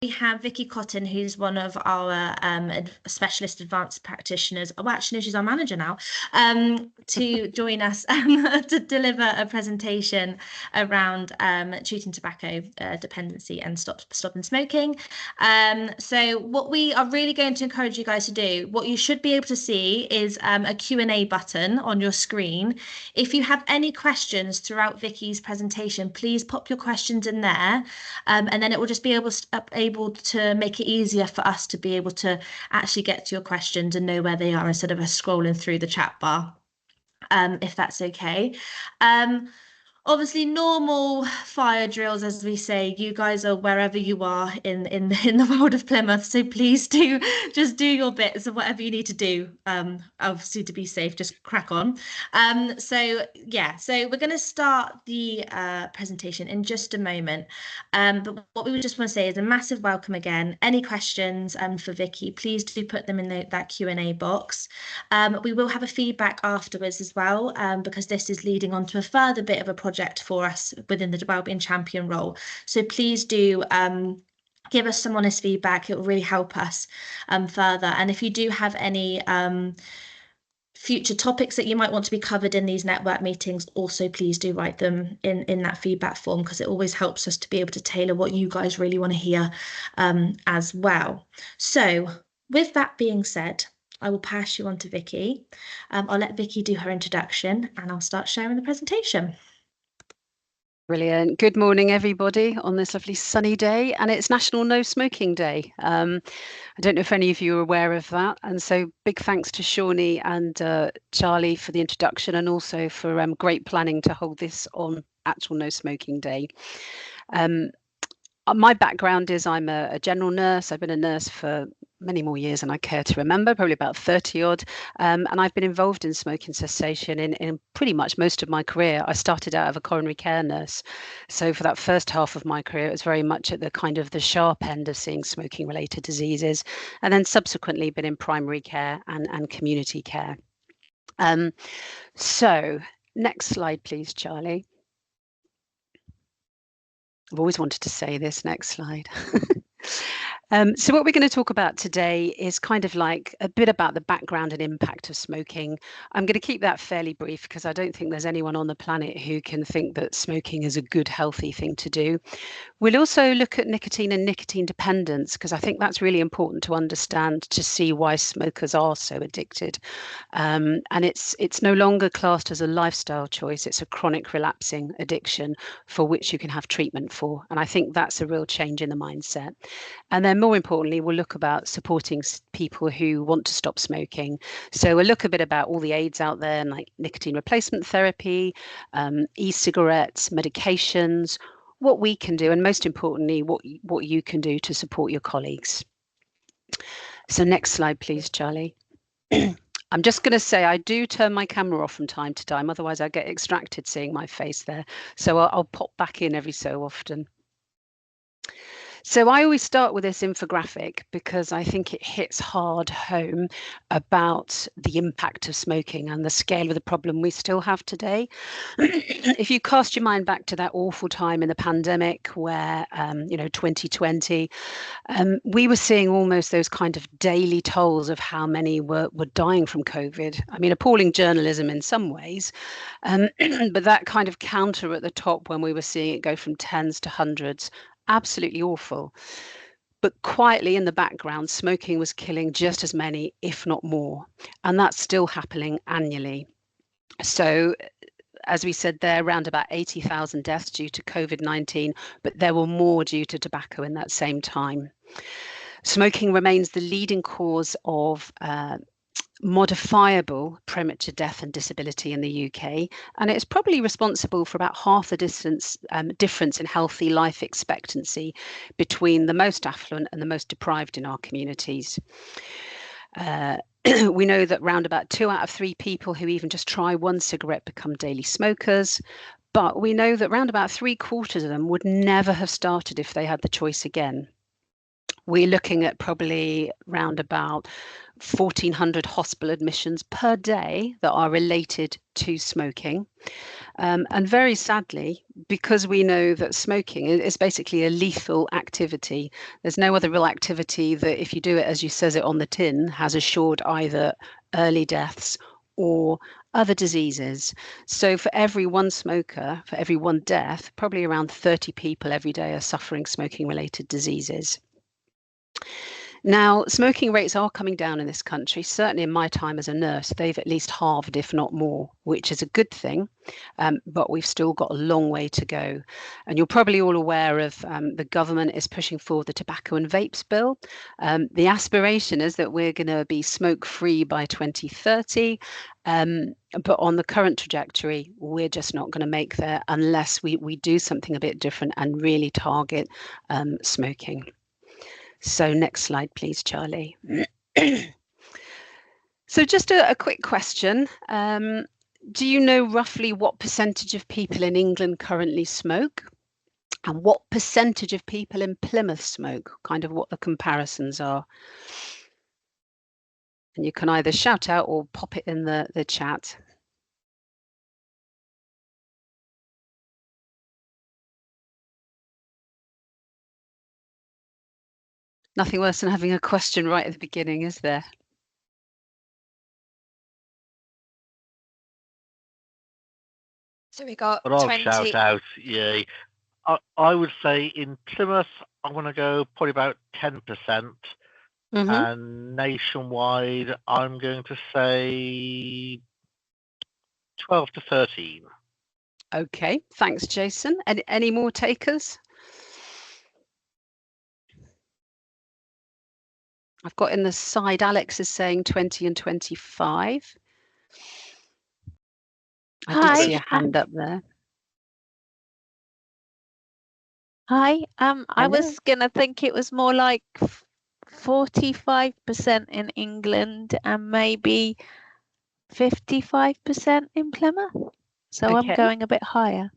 We have Vikki Cotton, who's one of our specialist advanced practitioners. Oh, actually, no, she's our manager now, to join us to deliver a presentation around treating tobacco dependency and stopping smoking. So what we are really going to encourage you guys to do, what you should be able to see is a Q&A button on your screen. If you have any questions throughout Vikki's presentation, please pop your questions in there, and then it will just be able to make it easier for us to be able to actually get to your questions and know where they are instead of us scrolling through the chat bar, if that's okay. Obviously, normal fire drills, as we say, you guys are wherever you are in the world of Plymouth. So please do just do your bits of whatever you need to do. Obviously, to be safe, just crack on. So we're going to start the presentation in just a moment. But what we just want to say is a massive welcome again. Any questions for Vikki, please do put them in that Q&A box. We will have a feedback afterwards as well, because this is leading on to a further bit of a project for us within the Wellbeing Champion role. So please do give us some honest feedback. It will really help us further. And if you do have any future topics that you might want to be covered in these network meetings, also please do write them in that feedback form, because it always helps us to be able to tailor what you guys really want to hear as well. So with that being said, I will pass you on to Vikki. I'll let Vikki do her introduction and I'll start sharing the presentation. Brilliant. Good morning, everybody, on this lovely sunny day, and it's National No Smoking Day. I don't know if any of you are aware of that, and so big thanks to Shawnee and Charlie for the introduction, and also for great planning to hold this on actual No Smoking Day. My background is I'm a general nurse. I've been a nurse for many more years than I care to remember, probably about 30 odd. And I've been involved in smoking cessation in pretty much most of my career. I started out as a coronary care nurse. So for that first half of my career, it was very much at the kind of the sharp end of seeing smoking related diseases, and then subsequently been in primary care and community care. So next slide, please, Charlie. I've always wanted to say this, next slide. So what we're going to talk about today is kind of like a bit about the background and impact of smoking. I'm going to keep that fairly brief because I don't think there's anyone on the planet who can think that smoking is a good, healthy thing to do. We'll also look at nicotine and nicotine dependence, because I think that's really important to understand to see why smokers are so addicted. And it's no longer classed as a lifestyle choice. It's a chronic relapsing addiction for which you can have treatment for. And I think that's a real change in the mindset. And then more importantly, we'll look about supporting people who want to stop smoking. So we'll look a bit about all the aids out there, like nicotine replacement therapy, e-cigarettes, medications, what we can do, and most importantly, what you can do to support your colleagues. So next slide, please, Charlie. I'm just going to say I do turn my camera off from time to time, otherwise I get extracted seeing my face there. So I'll pop back in every so often. So I always start with this infographic because I think it hits hard home about the impact of smoking and the scale of the problem we still have today. If you cast your mind back to that awful time in the pandemic where, 2020, we were seeing almost those kind of daily tolls of how many were dying from COVID. I mean, appalling journalism in some ways, but that kind of counter at the top when we were seeing it go from tens to hundreds. Absolutely awful. But quietly in the background, smoking was killing just as many, if not more. And that's still happening annually. So as we said there, around about 80,000 deaths due to COVID-19, but there were more due to tobacco in that same time. Smoking remains the leading cause of modifiable premature death and disability in the UK, and it's probably responsible for about half the difference in healthy life expectancy between the most affluent and the most deprived in our communities. We know that round about 2 out of 3 people who even just try one cigarette become daily smokers, but we know that round about 3/4 of them would never have started if they had the choice again. we're looking at probably around about 1,400 hospital admissions per day that are related to smoking. And very sadly, because we know that smoking is basically a lethal activity, there's no other real activity that, if you do it as you says it on the tin, has assured either early deaths or other diseases. So for every one smoker, for every one death, probably around 30 people every day are suffering smoking related diseases. Now, smoking rates are coming down in this country. Certainly in my time as a nurse, they've at least halved, if not more, which is a good thing. But we've still got a long way to go. And you're probably all aware of the government is pushing forward the tobacco and vapes bill. The aspiration is that we're going to be smoke-free by 2030. But on the current trajectory, we're just not going to make there unless we do something a bit different and really target smoking. So next slide, please, Charlie. So just a quick question. Do you know roughly what percentage of people in England currently smoke? And what percentage of people in Plymouth smoke? Kind of what the comparisons are. And you can either shout out or pop it in the chat. Nothing worse than having a question right at the beginning, is there? So we got But I'll 20. shout out, yeah. I would say in Plymouth, I'm going to go probably about 10%. Mm-hmm. And nationwide, I'm going to say 12 to 13. Okay, thanks, Jason. Any more takers? I've got in the side, Alex is saying 20 and 25. I did see a hand up there. Hi, I was gonna think it was more like 45% in England and maybe 55% in Plymouth. So I'm Okay. going a bit higher.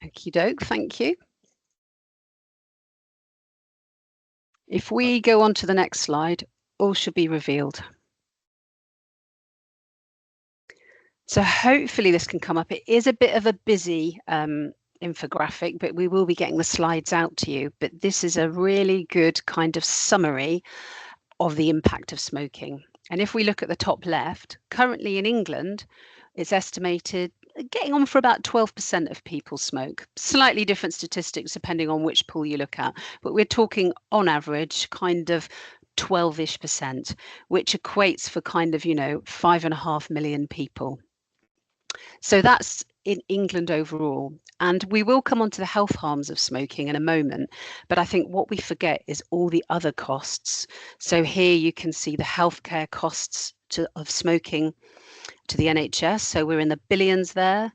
Okie doke, thank you. If we go on to the next slide, all should be revealed. So hopefully this can come up. It is a bit of a busy infographic, but we will be getting the slides out to you. But this is a really good kind of summary of the impact of smoking. And if we look at the top left, currently in England, it's estimated getting on for about 12% of people smoke. Slightly different statistics depending on which pool you look at, but we're talking on average kind of 12-ish%, which equates for kind of, 5.5 million people. So that's in England overall. And we will come on to the health harms of smoking in a moment. But I think what we forget is all the other costs. So here you can see the healthcare costs of smoking to the NHS. So we're in the billions there.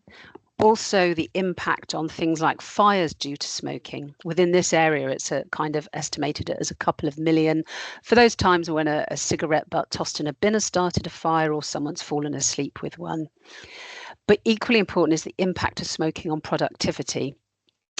Also the impact on things like fires due to smoking. Within this area, it's a kind of estimated as a couple of million for those times when a cigarette butt tossed in a bin has started a fire or someone's fallen asleep with one. But equally important is the impact of smoking on productivity.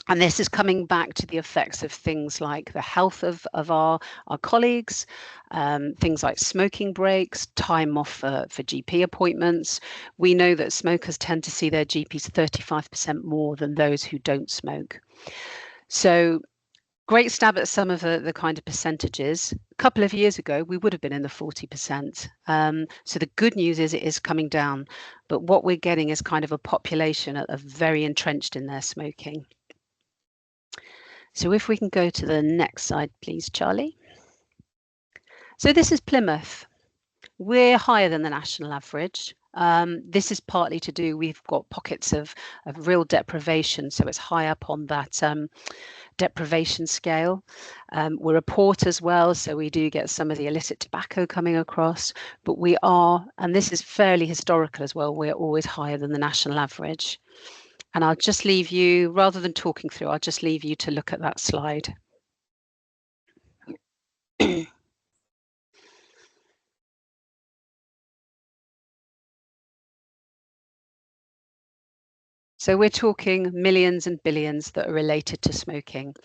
And this is coming back to the effects of things like the health of our colleagues, things like smoking breaks, time off for GP appointments. We know that smokers tend to see their GPs 35% more than those who don't smoke. So great stab at some of the kind of percentages. A couple of years ago, we would have been in the 40%. So the good news is it is coming down. But what we're getting is kind of a population that are very entrenched in their smoking. So if we can go to the next slide, please, Charlie. So this is Plymouth. We're higher than the national average. This is partly to do, we've got pockets of real deprivation, so it's high up on that deprivation scale. We're a port as well, so we do get some of the illicit tobacco coming across, but we are, and this is fairly historical as well, we're always higher than the national average. And I'll just leave you, rather than talking through, I'll just leave you to look at that slide. So we're talking millions and billions that are related to smoking.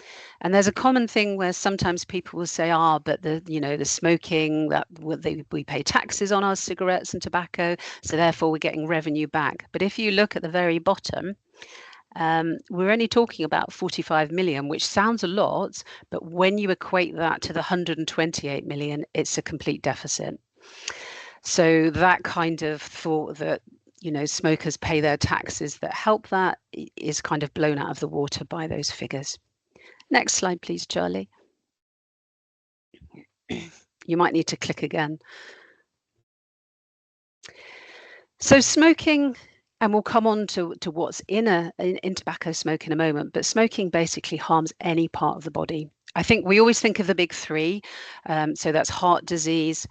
And there's a common thing where sometimes people will say, but the smoking, that we pay taxes on our cigarettes and tobacco, so therefore we're getting revenue back. But if you look at the very bottom, we're only talking about 45 million, which sounds a lot, but when you equate that to the 128 million, it's a complete deficit. So that kind of thought that smokers pay their taxes that help that is kind of blown out of the water by those figures. Next slide, please, Charlie. You might need to click again. So smoking, and we'll come on to what's in tobacco smoke in a moment, but smoking basically harms any part of the body. I think we always think of the big three. So that's heart disease,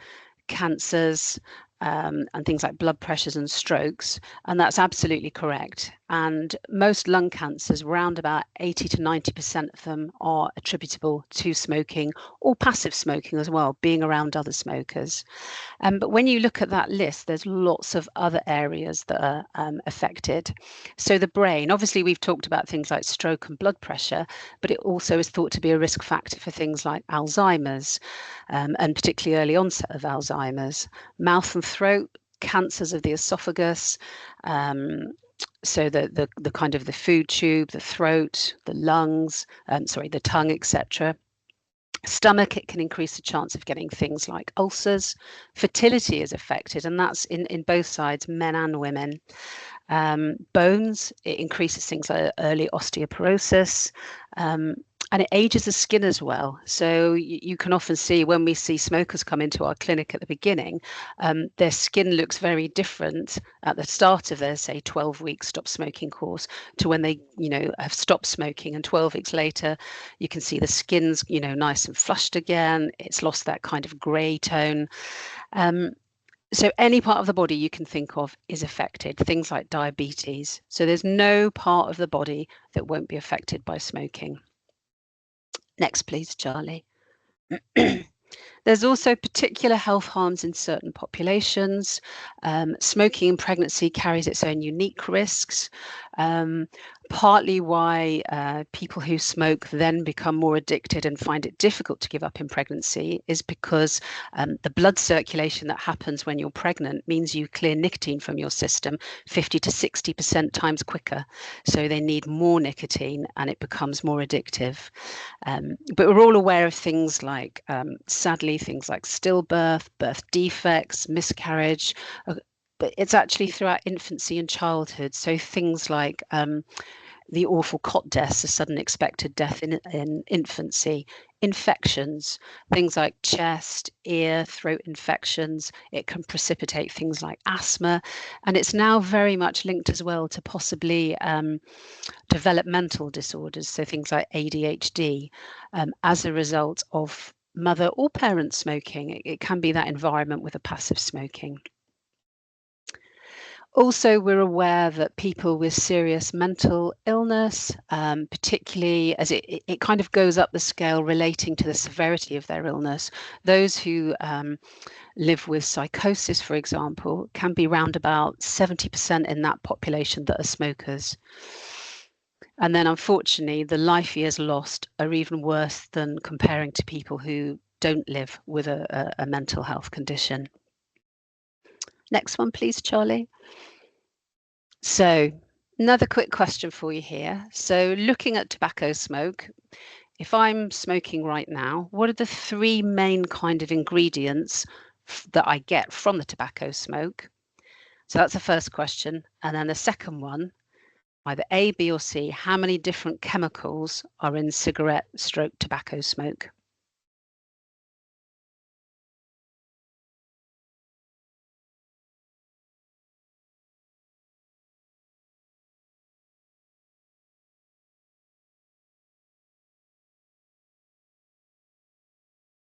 cancers, and things like blood pressures and strokes, and that's absolutely correct. And most lung cancers, around about 80 to 90% of them, are attributable to smoking or passive smoking as well, being around other smokers. But when you look at that list, there's lots of other areas that are affected. So the brain, obviously we've talked about things like stroke and blood pressure, but it also is thought to be a risk factor for things like Alzheimer's, and particularly early onset of Alzheimer's, mouth and throat, cancers of the esophagus, so the kind of the food tube, the throat, the lungs, the tongue, etc. Stomach, it can increase the chance of getting things like ulcers. Fertility is affected, and that's in both sides, men and women. Bones, it increases things like early osteoporosis, and it ages the skin as well. So you can often see when we see smokers come into our clinic at the beginning, their skin looks very different at the start of their, say, 12-week stop smoking course to when they, have stopped smoking. And 12 weeks later, you can see the skin's, nice and flushed again. It's lost that kind of grey tone. So any part of the body you can think of is affected, things like diabetes. So there's no part of the body that won't be affected by smoking. Next, please, Charlie. There's also particular health harms in certain populations. Smoking in pregnancy carries its own unique risks. Partly why people who smoke then become more addicted and find it difficult to give up in pregnancy is because the blood circulation that happens when you're pregnant means you clear nicotine from your system 50 to 60% times quicker. So they need more nicotine and it becomes more addictive. But we're all aware of things like, sadly, things like stillbirth, birth defects, miscarriage, but it's actually throughout infancy and childhood. So things like the awful cot deaths, a sudden expected death in infancy, infections, things like chest, ear, throat infections. It can precipitate things like asthma, and it's now very much linked as well to possibly developmental disorders, so things like ADHD, as a result of mother or parent smoking. It can be that environment with a passive smoking. Also, we're aware that people with serious mental illness, particularly as it kind of goes up the scale relating to the severity of their illness, those who live with psychosis, for example, can be round about 70% in that population that are smokers. And then, unfortunately, the life years lost are even worse than comparing to people who don't live with a mental health condition. Next one, please, Charlie. So another quick question for you here. So looking at tobacco smoke, if I'm smoking right now, what are the three main kind of ingredients that I get from the tobacco smoke? So that's the first question. And then the second one, either A, B, or C, how many different chemicals are in cigarette stroke tobacco smoke?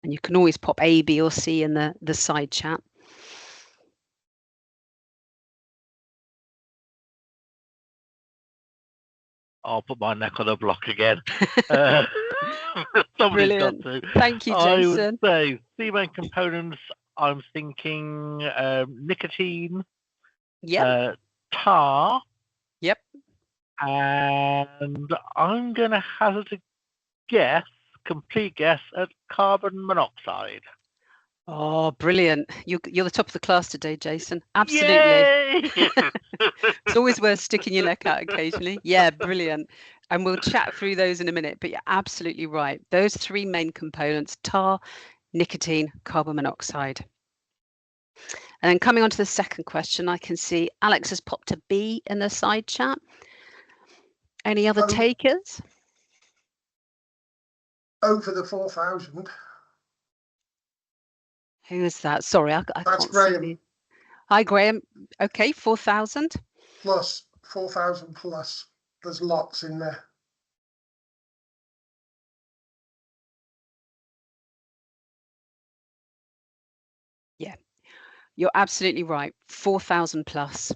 And you can always pop A, B, or C in the side chat. I'll put my neck on the block again. Brilliant. Got to. Thank you, Jason. I would say three main components. I'm thinking nicotine, Yep. tar, Yep. And I'm going to hazard a guess, complete guess, at carbon monoxide. Oh, brilliant. You're the top of the class today, Jason. Absolutely. Yay! It's always worth sticking your neck out occasionally. Yeah, brilliant. And we'll chat through those in a minute, but you're absolutely right. Those three main components, tar, nicotine, carbon monoxide. And then coming on to the second question, I can see Alex has popped a B in the side chat. Any other takers? Over the 4,000. Who is that? Sorry, I That's can't Graham. see. Hi, Graham. Okay, 4,000. Plus 4,000 plus. There's lots in there. Yeah, you're absolutely right. 4,000 plus.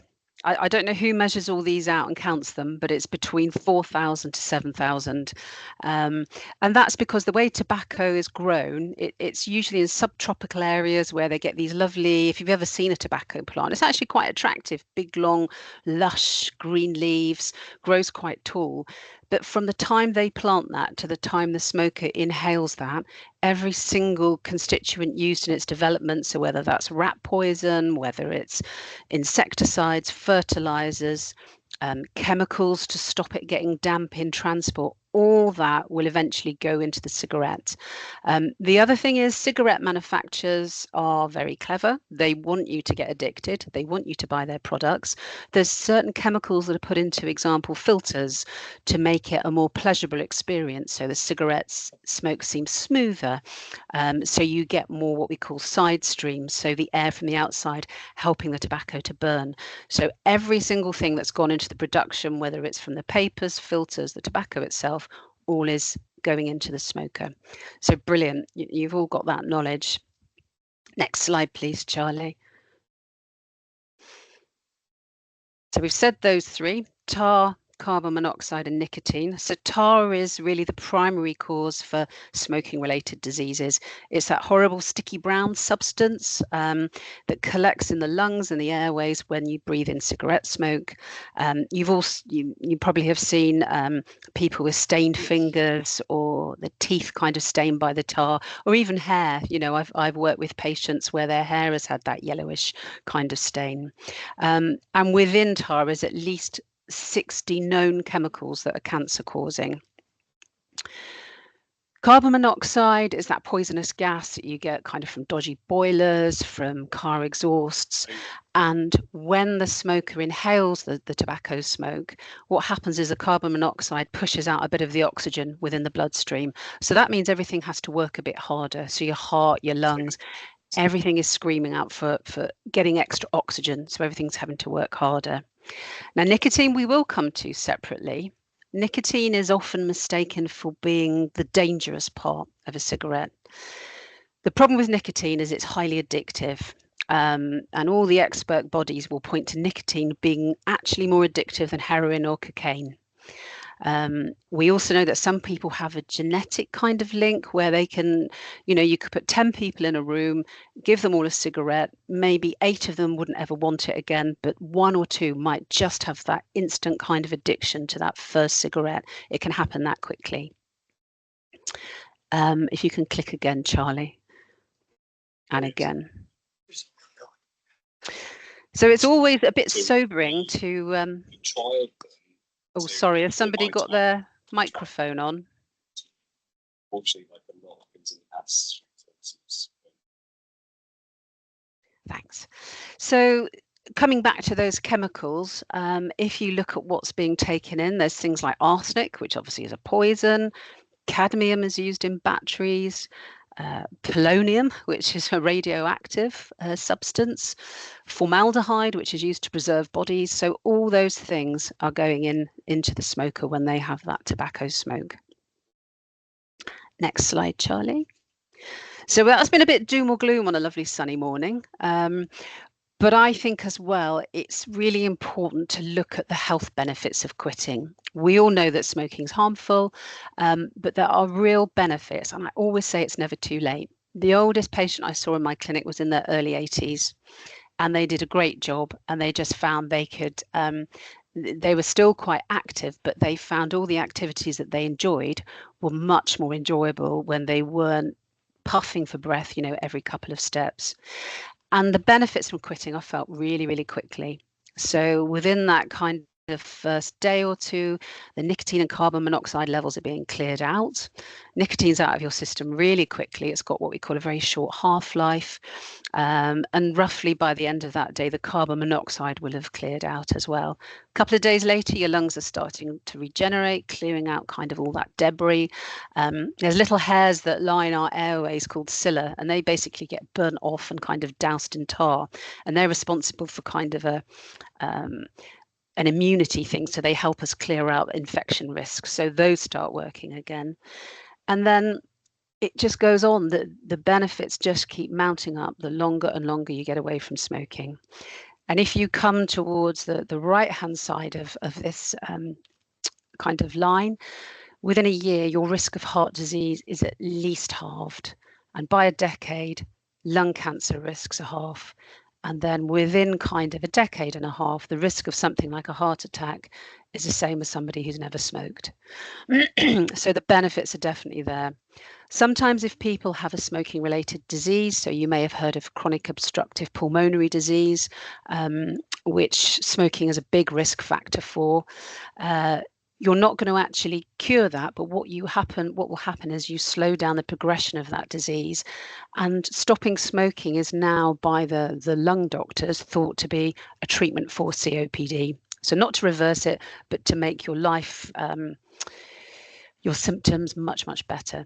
I don't know who measures all these out and counts them, but it's between 4,000 to 7,000. And that's because the way tobacco is grown, it's usually in subtropical areas where they get these lovely, if you've ever seen a tobacco plant, it's actually quite attractive, big, long, lush green leaves, grows quite tall. But from the time they plant that to the time the smoker inhales that, every single constituent used in its development, so whether that's rat poison, whether it's insecticides, fertilizers, chemicals to stop it getting damp in transport, all that will eventually go into the cigarette. The other thing is cigarette manufacturers are very clever. They want you to get addicted. They want you to buy their products. There's certain chemicals that are put into, example, filters to make it a more pleasurable experience. So the cigarettes smoke seems smoother. So you get more what we call side streams. So the air from the outside helping the tobacco to burn. So every single thing that's gone into the production, whether it's from the papers, filters, the tobacco itself, all is going into the smoker. So brilliant. You've all got that knowledge. Next slide, please, Charlie. So we've said those three, tar, carbon monoxide and nicotine. So tar is really the primary cause for smoking related diseases. It's that horrible sticky brown substance that collects in the lungs and the airways when you breathe in cigarette smoke. You probably have seen people with stained fingers or the teeth kind of stained by the tar, or even hair. You know, I've worked with patients where their hair has had that yellowish kind of stain. And within tar is at least 60 known chemicals that are cancer causing. Carbon monoxide is that poisonous gas that you get kind of from dodgy boilers, from car exhausts. And when the smoker inhales the tobacco smoke, what happens is the carbon monoxide pushes out a bit of the oxygen within the bloodstream. So that means everything has to work a bit harder. So your heart, your lungs, everything is screaming out for getting extra oxygen. So everything's having to work harder. Now, nicotine we will come to separately. Nicotine is often mistaken for being the dangerous part of a cigarette. The problem with nicotine is it's highly addictive. And all the expert bodies will point to nicotine being actually more addictive than heroin or cocaine. We also know that some people have a genetic kind of link where they can, you know, you could put 10 people in a room, give them all a cigarette, maybe 8 of them wouldn't ever want it again, but 1 or 2 might just have that instant kind of addiction to that first cigarette. It can happen that quickly. If you can click again, Charlie, and again. So it's always a bit sobering to oh, sorry, has somebody got their microphone on? Thanks. So coming back to those chemicals, if you look at what's being taken in, there's things like arsenic, which obviously is a poison. Cadmium is used in batteries. Polonium, which is a radioactive substance, formaldehyde, which is used to preserve bodies. So all those things are going into the smoker when they have that tobacco smoke. Next slide, Charlie. So that's been a bit doom or gloom on a lovely sunny morning. But I think as well, it's really important to look at the health benefits of quitting. We all know that smoking is harmful, but there are real benefits. And I always say it's never too late. The oldest patient I saw in my clinic was in their early 80s, and they did a great job. And they just found they could they were still quite active, but they found all the activities that they enjoyed were much more enjoyable when they weren't puffing for breath, every couple of steps. And the benefits from quitting I felt really, really quickly. So within that kind the first day or two, the nicotine and carbon monoxide levels are being cleared out. Nicotine's out of your system really quickly. It's got what we call a very short half-life. And roughly by the end of that day, the carbon monoxide will have cleared out as well. A couple of days later, your lungs are starting to regenerate, clearing out kind of all that debris. There's little hairs that line our airways called cilia, and they basically get burnt off and kind of doused in tar. And they're responsible for kind of an immunity thing, so they help us clear out infection risks. So those start working again. And then it just goes on. The benefits just keep mounting up the longer and longer you get away from smoking. And if you come towards the right-hand side of this kind of line, within a year, your risk of heart disease is at least halved. And by a decade, lung cancer risks are half. And then within kind of a decade and a half, the risk of something like a heart attack is the same as somebody who's never smoked. So the benefits are definitely there. Sometimes if people have a smoking related disease, so you may have heard of chronic obstructive pulmonary disease, which smoking is a big risk factor for, you're not going to actually cure that, but what will happen is you slow down the progression of that disease. And stopping smoking is now by the lung doctors thought to be a treatment for COPD. So not to reverse it, but to make your life, your symptoms much, much better.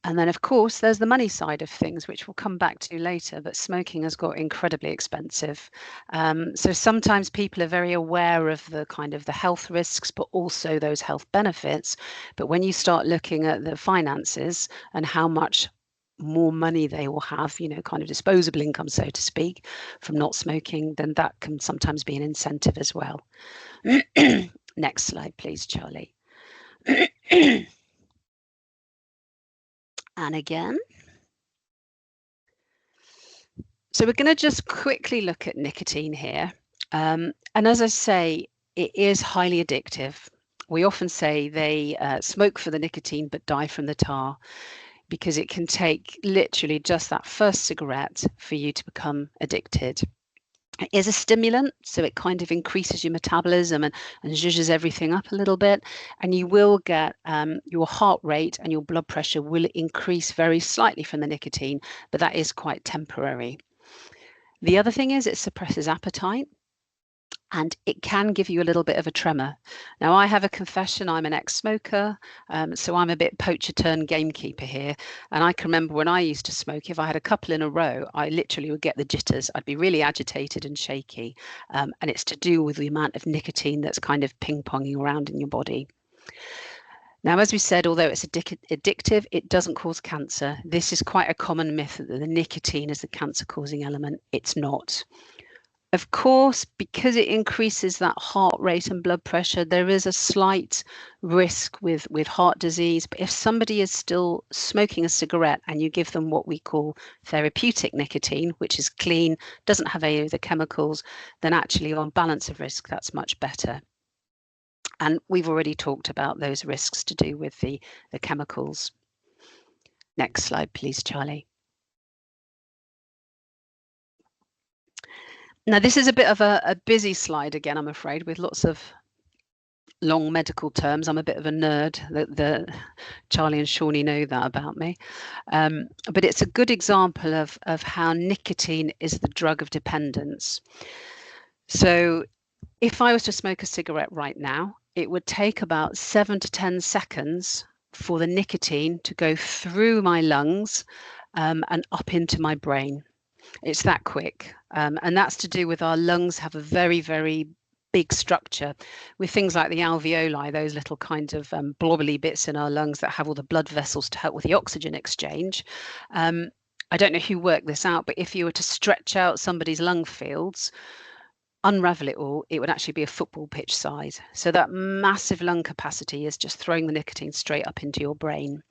And then, of course, there's the money side of things, which we'll come back to later, but smoking has got incredibly expensive. So sometimes people are very aware of the kind of the health risks, but also those health benefits. But when you start looking at the finances and how much more money they will have, kind of disposable income, so to speak, from not smoking, then that can sometimes be an incentive as well. Next slide, please, Charlie. And again. So we're going to just quickly look at nicotine here. And as I say, it is highly addictive. We often say they smoke for the nicotine but die from the tar, because it can take literally just that first cigarette for you to become addicted. It is a stimulant, so it kind of increases your metabolism and zhuzhes everything up a little bit, and you will get your heart rate and your blood pressure will increase very slightly from the nicotine, but that is quite temporary. The other thing is it suppresses appetite, and it can give you a little bit of a tremor. Now, I have a confession, I'm an ex-smoker, so I'm a bit poacher turned gamekeeper here. And I can remember when I used to smoke, if I had a couple in a row, I literally would get the jitters. I'd be really agitated and shaky. And it's to do with the amount of nicotine that's kind of ping-ponging around in your body. Now, as we said, although it's addictive, it doesn't cause cancer. This is quite a common myth that the nicotine is the cancer-causing element. It's not. Of course, because it increases that heart rate and blood pressure, there is a slight risk with heart disease. But if somebody is still smoking a cigarette and you give them what we call therapeutic nicotine, which is clean, doesn't have any of the chemicals, then actually on balance of risk, that's much better. And we've already talked about those risks to do with the chemicals. Next slide, please, Charlie. Now, this is a bit of a busy slide again, I'm afraid, with lots of long medical terms. I'm a bit of a nerd. Charlie and Shawnee know that about me. But it's a good example of how nicotine is the drug of dependence. So if I was to smoke a cigarette right now, it would take about 7 to 10 seconds for the nicotine to go through my lungs and up into my brain. It's that quick. And that's to do with our lungs have a very, very big structure with things like the alveoli, those little kind of blobbly bits in our lungs that have all the blood vessels to help with the oxygen exchange. I don't know who worked this out, but if you were to stretch out somebody's lung fields, unravel it all, it would actually be a football pitch size. So that massive lung capacity is just throwing the nicotine straight up into your brain.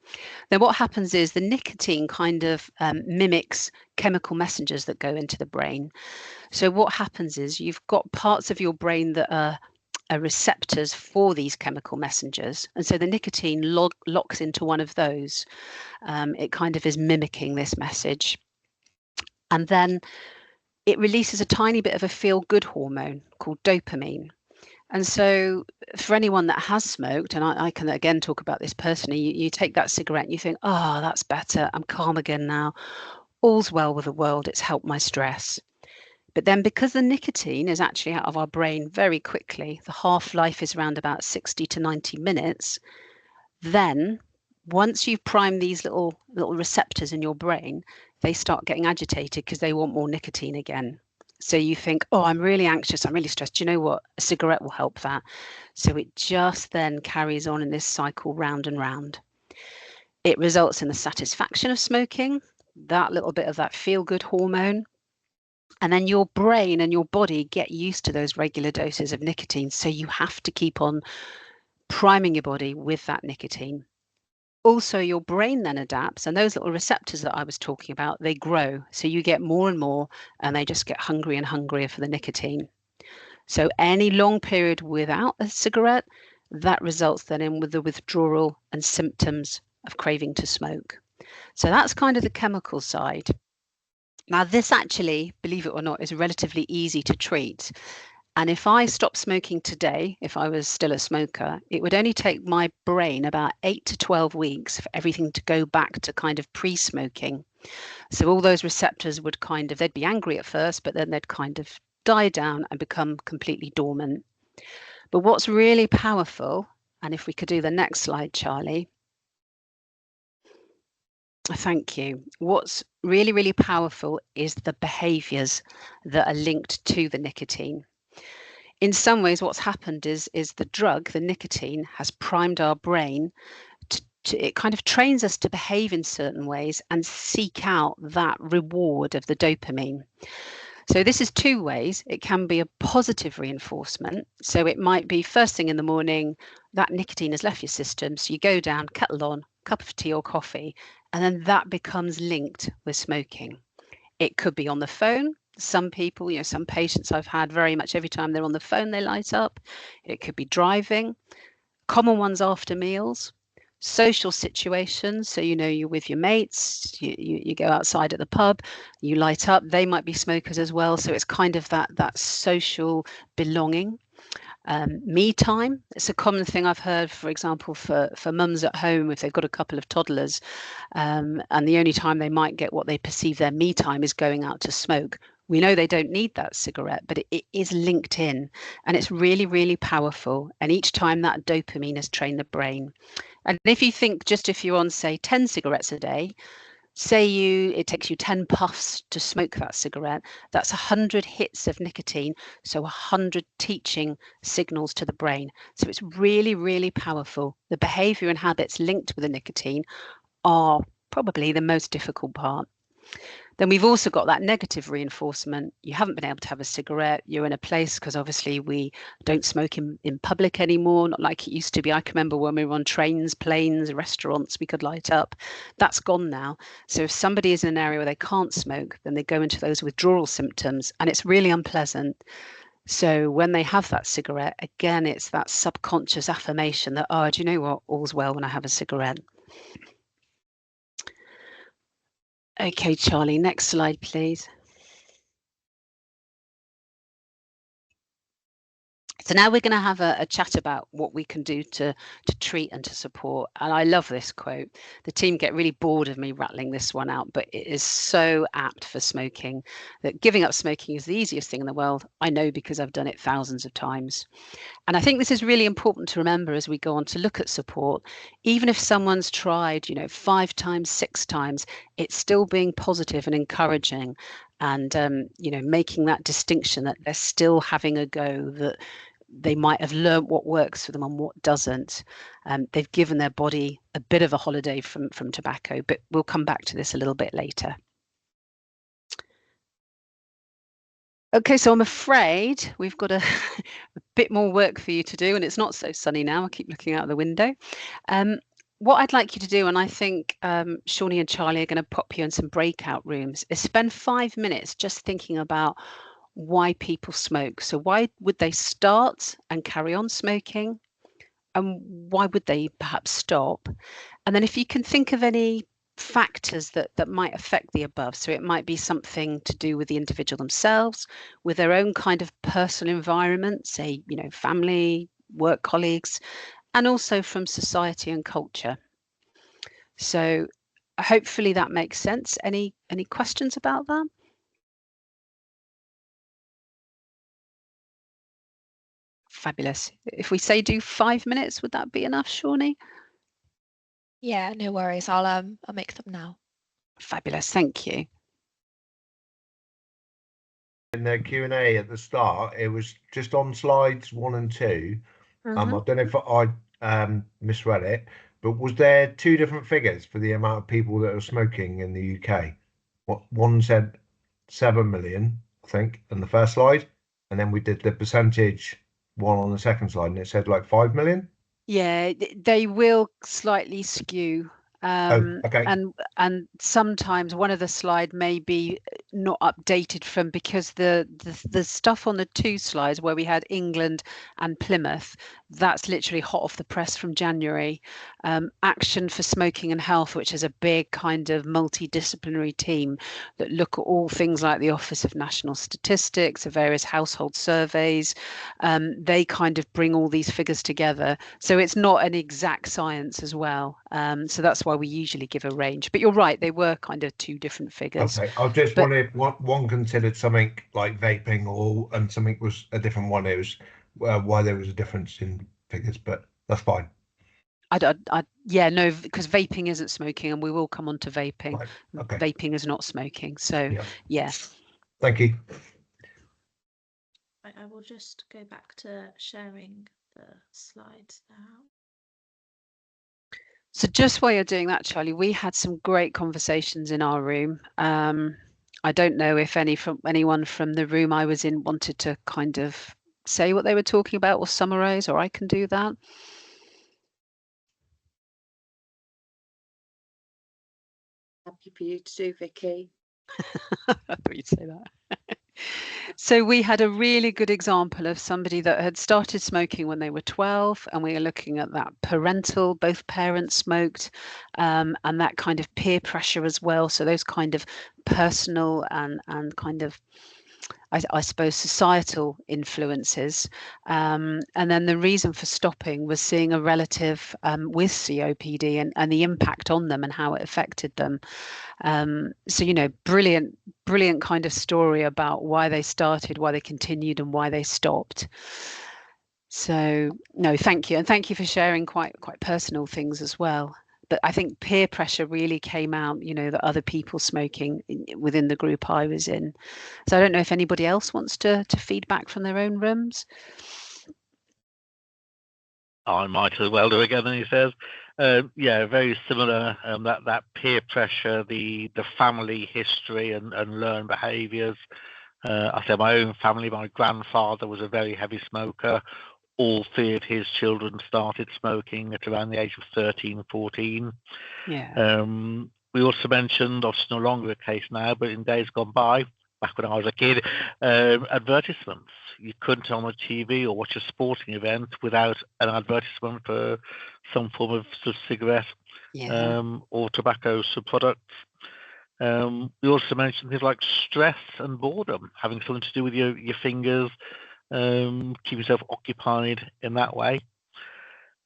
Then what happens is the nicotine kind of mimics chemical messengers that go into the brain. So what happens is you've got parts of your brain that are receptors for these chemical messengers, and so the nicotine locks into one of those. It kind of is mimicking this message, and then it releases a tiny bit of a feel-good hormone called dopamine. And so for anyone that has smoked, and I can again talk about this personally, you take that cigarette and you think, oh, that's better, I'm calm again now, all's well with the world, it's helped my stress. But then because the nicotine is actually out of our brain very quickly, the half-life is around about 60 to 90 minutes, then once you've primed these little receptors in your brain, they start getting agitated because they want more nicotine again. So you think, oh, I'm really anxious, I'm really stressed. Do you know what? A cigarette will help that. So it just then carries on in this cycle round and round. It results in the satisfaction of smoking, that little bit of that feel-good hormone. And then your brain and your body get used to those regular doses of nicotine. So you have to keep on priming your body with that nicotine. Also, your brain then adapts, and those little receptors that I was talking about, they grow. So you get more and more, and they just get hungrier and hungrier for the nicotine. So any long period without a cigarette, that results then in with the withdrawal and symptoms of craving to smoke. So that's kind of the chemical side. Now, this actually, believe it or not, is relatively easy to treat. And if I stopped smoking today, if I was still a smoker, it would only take my brain about 8 to 12 weeks for everything to go back to kind of pre-smoking. So all those receptors would kind of, they'd be angry at first, but then they'd kind of die down and become completely dormant. But what's really powerful, and if we could do the next slide, Charlie. Thank you. What's really, really powerful is the behaviors that are linked to the nicotine. In some ways, what's happened is the drug, the nicotine, has primed our brain. It kind of trains us to behave in certain ways and seek out that reward of the dopamine. So this is two ways. It can be a positive reinforcement. So it might be first thing in the morning, that nicotine has left your system. So you go down, kettle on, cup of tea or coffee, and then that becomes linked with smoking. It could be on the phone. Some people, some patients I've had, very much every time they're on the phone, they light up. It could be driving. Common ones after meals. Social situations, so you're with your mates, you go outside at the pub, you light up, they might be smokers as well, so it's kind of that social belonging. Me time, it's a common thing I've heard, for example, for mums at home if they've got a couple of toddlers, and the only time they might get what they perceive their me time is going out to smoke. We know they don't need that cigarette, but it is linked in, and it's really, really powerful. And each time that dopamine has trained the brain. And if you think just if you're on, say, 10 cigarettes a day, it takes you 10 puffs to smoke that cigarette, that's 100 hits of nicotine, so 100 teaching signals to the brain. So it's really, really powerful. The behavior and habits linked with the nicotine are probably the most difficult part. Then we've also got that negative reinforcement. You haven't been able to have a cigarette. You're in a place, because obviously we don't smoke in public anymore, not like it used to be. I can remember when we were on trains, planes, restaurants, we could light up. That's gone now. So if somebody is in an area where they can't smoke, then they go into those withdrawal symptoms, and it's really unpleasant. So when they have that cigarette, again, it's that subconscious affirmation that, oh, do you know what? All's well when I have a cigarette. Okay, Charlie, next slide, please. So now we're going to have a chat about what we can do to treat and to support. And I love this quote. The team get really bored of me rattling this one out, but it is so apt for smoking, that giving up smoking is the easiest thing in the world. I know because I've done it thousands of times. And I think this is really important to remember as we go on to look at support. Even if someone's tried, 5 times, 6 times, it's still being positive and encouraging, and making that distinction that they're still having a go, that they might have learned what works for them and what doesn't. They've given their body a bit of a holiday from tobacco, but we'll come back to this a little bit later. Okay, so I'm afraid we've got a bit more work for you to do, and it's not so sunny now. I keep looking out the window. What I'd like you to do, and I think Shawnee and Charlie are going to pop you in some breakout rooms, is spend 5 minutes just thinking about why people smoke. So why would they start and carry on smoking? And why would they perhaps stop? And then if you can think of any factors that might affect the above. So it might be something to do with the individual themselves, with their own kind of personal environment, say, family, work colleagues, and also from society and culture. So hopefully that makes sense. Any questions about that? Fabulous. If we say do 5 minutes, would that be enough, Shawnee? Yeah, no worries. I'll make them now. Fabulous, thank you. In the Q&A at the start, it was just on slides 1 and 2. I don't know if I misread it, but was there 2 different figures for the amount of people that are smoking in the UK? One said 7 million, I think, on the first slide, and then we did the percentage one on the second slide, and it said like 5 million. Yeah, they will slightly skew. Okay. And sometimes one of the slide may be not updated from, because the stuff on the 2 slides where we had England and Plymouth, that's literally hot off the press from January. Action for Smoking and Health, which is a big kind of multidisciplinary team that look at all things like the Office of National Statistics, the various household surveys. They kind of bring all these figures together. So it's not an exact science as well. So that's why we usually give a range. But you're right, they were kind of 2 different figures. Okay, I just wondered if one considered something like vaping and something was a different one. It was why there was a difference in figures, but that's fine. Yeah, no, because vaping isn't smoking, and we will come on to vaping. Right. Okay. Vaping is not smoking. So yeah. Thank you. I will just go back to sharing the slides now. So just while you're doing that, Charlie, we had some great conversations in our room. I don't know if anyone from the room I was in wanted to kind of say what they were talking about or summarize, or I can do that. Happy for you to do, Vikki. I thought you'd say that. So we had a really good example of somebody that had started smoking when they were 12, and we were looking at that parental, both parents smoked, and that kind of peer pressure as well. So those kind of personal and kind of, I suppose, societal influences. And then the reason for stopping was seeing a relative with COPD and the impact on them and how it affected them. So, brilliant kind of story about why they started, why they continued, and why they stopped. So, no, thank you. And thank you for sharing quite personal things as well. But I think peer pressure really came out, that other people smoking within the group I was in. So I don't know if anybody else wants to feed back from their own rooms. I might as well do again, he says. Yeah, very similar. That peer pressure, the family history and learned behaviours. I say my own family. My grandfather was a very heavy smoker. All 3 of his children started smoking at around the age of 13, 14. Yeah. We also mentioned, obviously no longer a case now, but in days gone by, back when I was a kid, advertisements. You couldn't turn on the TV or watch a sporting event without an advertisement for some form of cigarette or tobacco products. We also mentioned things like stress and boredom, having something to do with your fingers, keep yourself occupied in that way.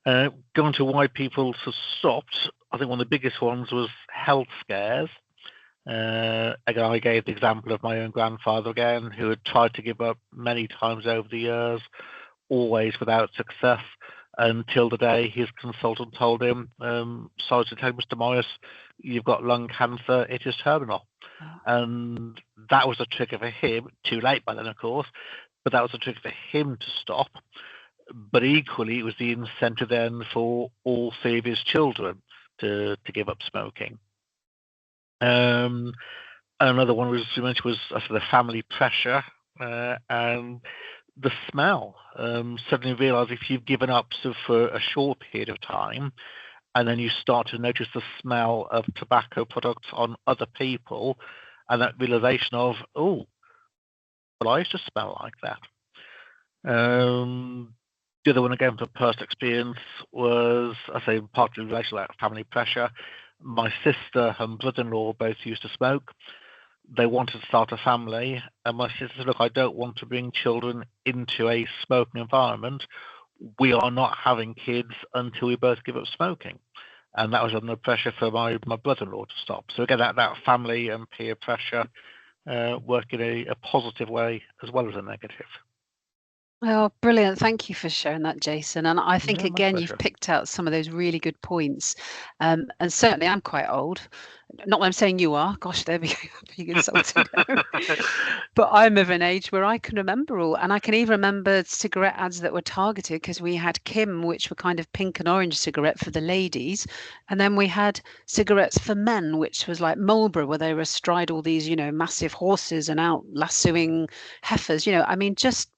Going to why people stopped, I think one of the biggest ones was health scares. Again, I gave the example of my own grandfather again, who had tried to give up many times over the years, always without success, until the day his consultant told him, sorry to tell you, Mr. Morris, you've got lung cancer, it is terminal. And that was a trigger for him, too late by then, of course, but that was a trigger for him to stop. But equally, it was the incentive then for all 3 of his children to give up smoking. Another one we mentioned was the family pressure. and the smell. Suddenly realise if you've given up for a short period of time, and then you start to notice the smell of tobacco products on other people, and that realization of, oh, but I used to smell like that. The other one, again, from personal experience, was, I say, partly related to that family pressure. My sister and brother-in-law both used to smoke. They wanted to start a family, and my sister said, look, I don't want to bring children into a smoking environment. We are not having kids until we both give up smoking. And that was under pressure for my brother-in-law to stop. So again, that family and peer pressure work in a positive way as well as a negative. Oh, brilliant. Thank you for sharing that, Jason. And I think, Yeah, my again, pleasure. you've picked out some of those really good points. And certainly I'm quite old. Not that I'm saying you are. Gosh, they're being insulted. But I'm of an age where I can remember all. And I can even remember cigarette ads that were targeted, because we had Kim, which were kind of pink and orange cigarette for the ladies. And then we had cigarettes for men, which was like Marlboro, where they were astride all these, massive horses and out lassoing heifers. I mean, just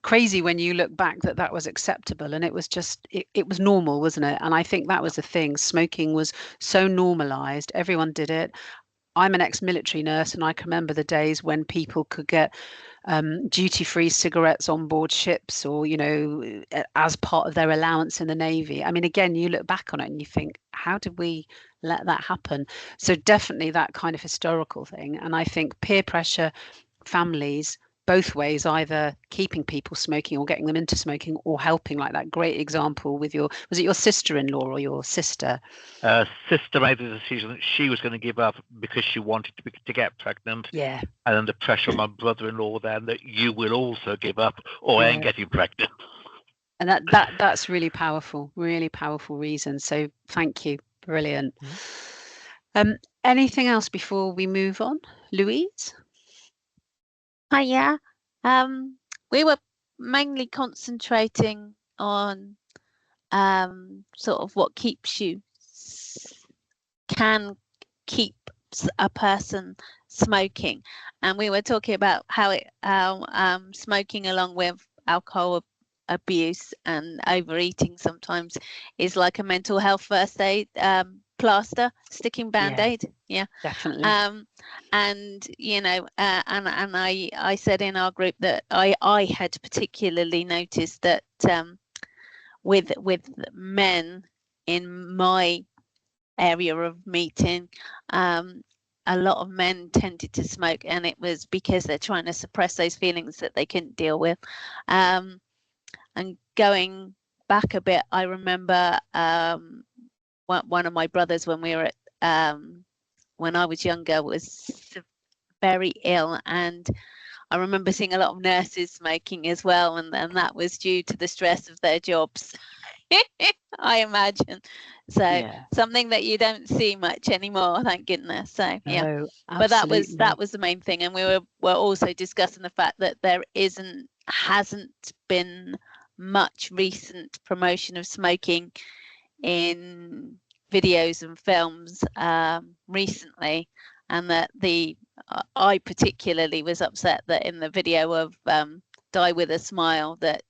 crazy when you look back that was acceptable, and it was just it was normal, wasn't it? And I think that was the thing. Smoking was so normalized, everyone did it. I'm an ex-military nurse, and I can remember the days when people could get duty-free cigarettes on board ships, or as part of their allowance in the Navy. I mean, again, you look back on it and you think, how did we let that happen? So definitely that kind of historical thing. And I think peer pressure, families, both ways, either keeping people smoking or getting them into smoking, or helping, like that great example with was it your sister-in-law or your sister? Sister made the decision that she was going to give up because she wanted to get pregnant. Yeah. And then the pressure on my brother-in-law then that you will also give up or I ain't getting pregnant. And that's really powerful reason. So thank you. Brilliant. Anything else before we move on? Louise? Yeah. We were mainly concentrating on sort of what can keep a person smoking, and we were talking about how smoking, along with alcohol abuse and overeating, sometimes is like a mental health first aid plaster, sticking band-aid. Yeah, definitely. And and I said in our group that I had particularly noticed that with men in my area of meeting, a lot of men tended to smoke, and it was because they're trying to suppress those feelings that they couldn't deal with. And going back a bit, I remember one of my brothers, when we were at when I was younger, was very ill, and I remember seeing a lot of nurses smoking as well, and that was due to the stress of their jobs. I imagine. So something that you don't see much anymore, thank goodness. So yeah, but that was the main thing. And we were also discussing the fact that there hasn't been much recent promotion of smoking in videos and films recently, and that I particularly was upset that in the video of Die With a Smile that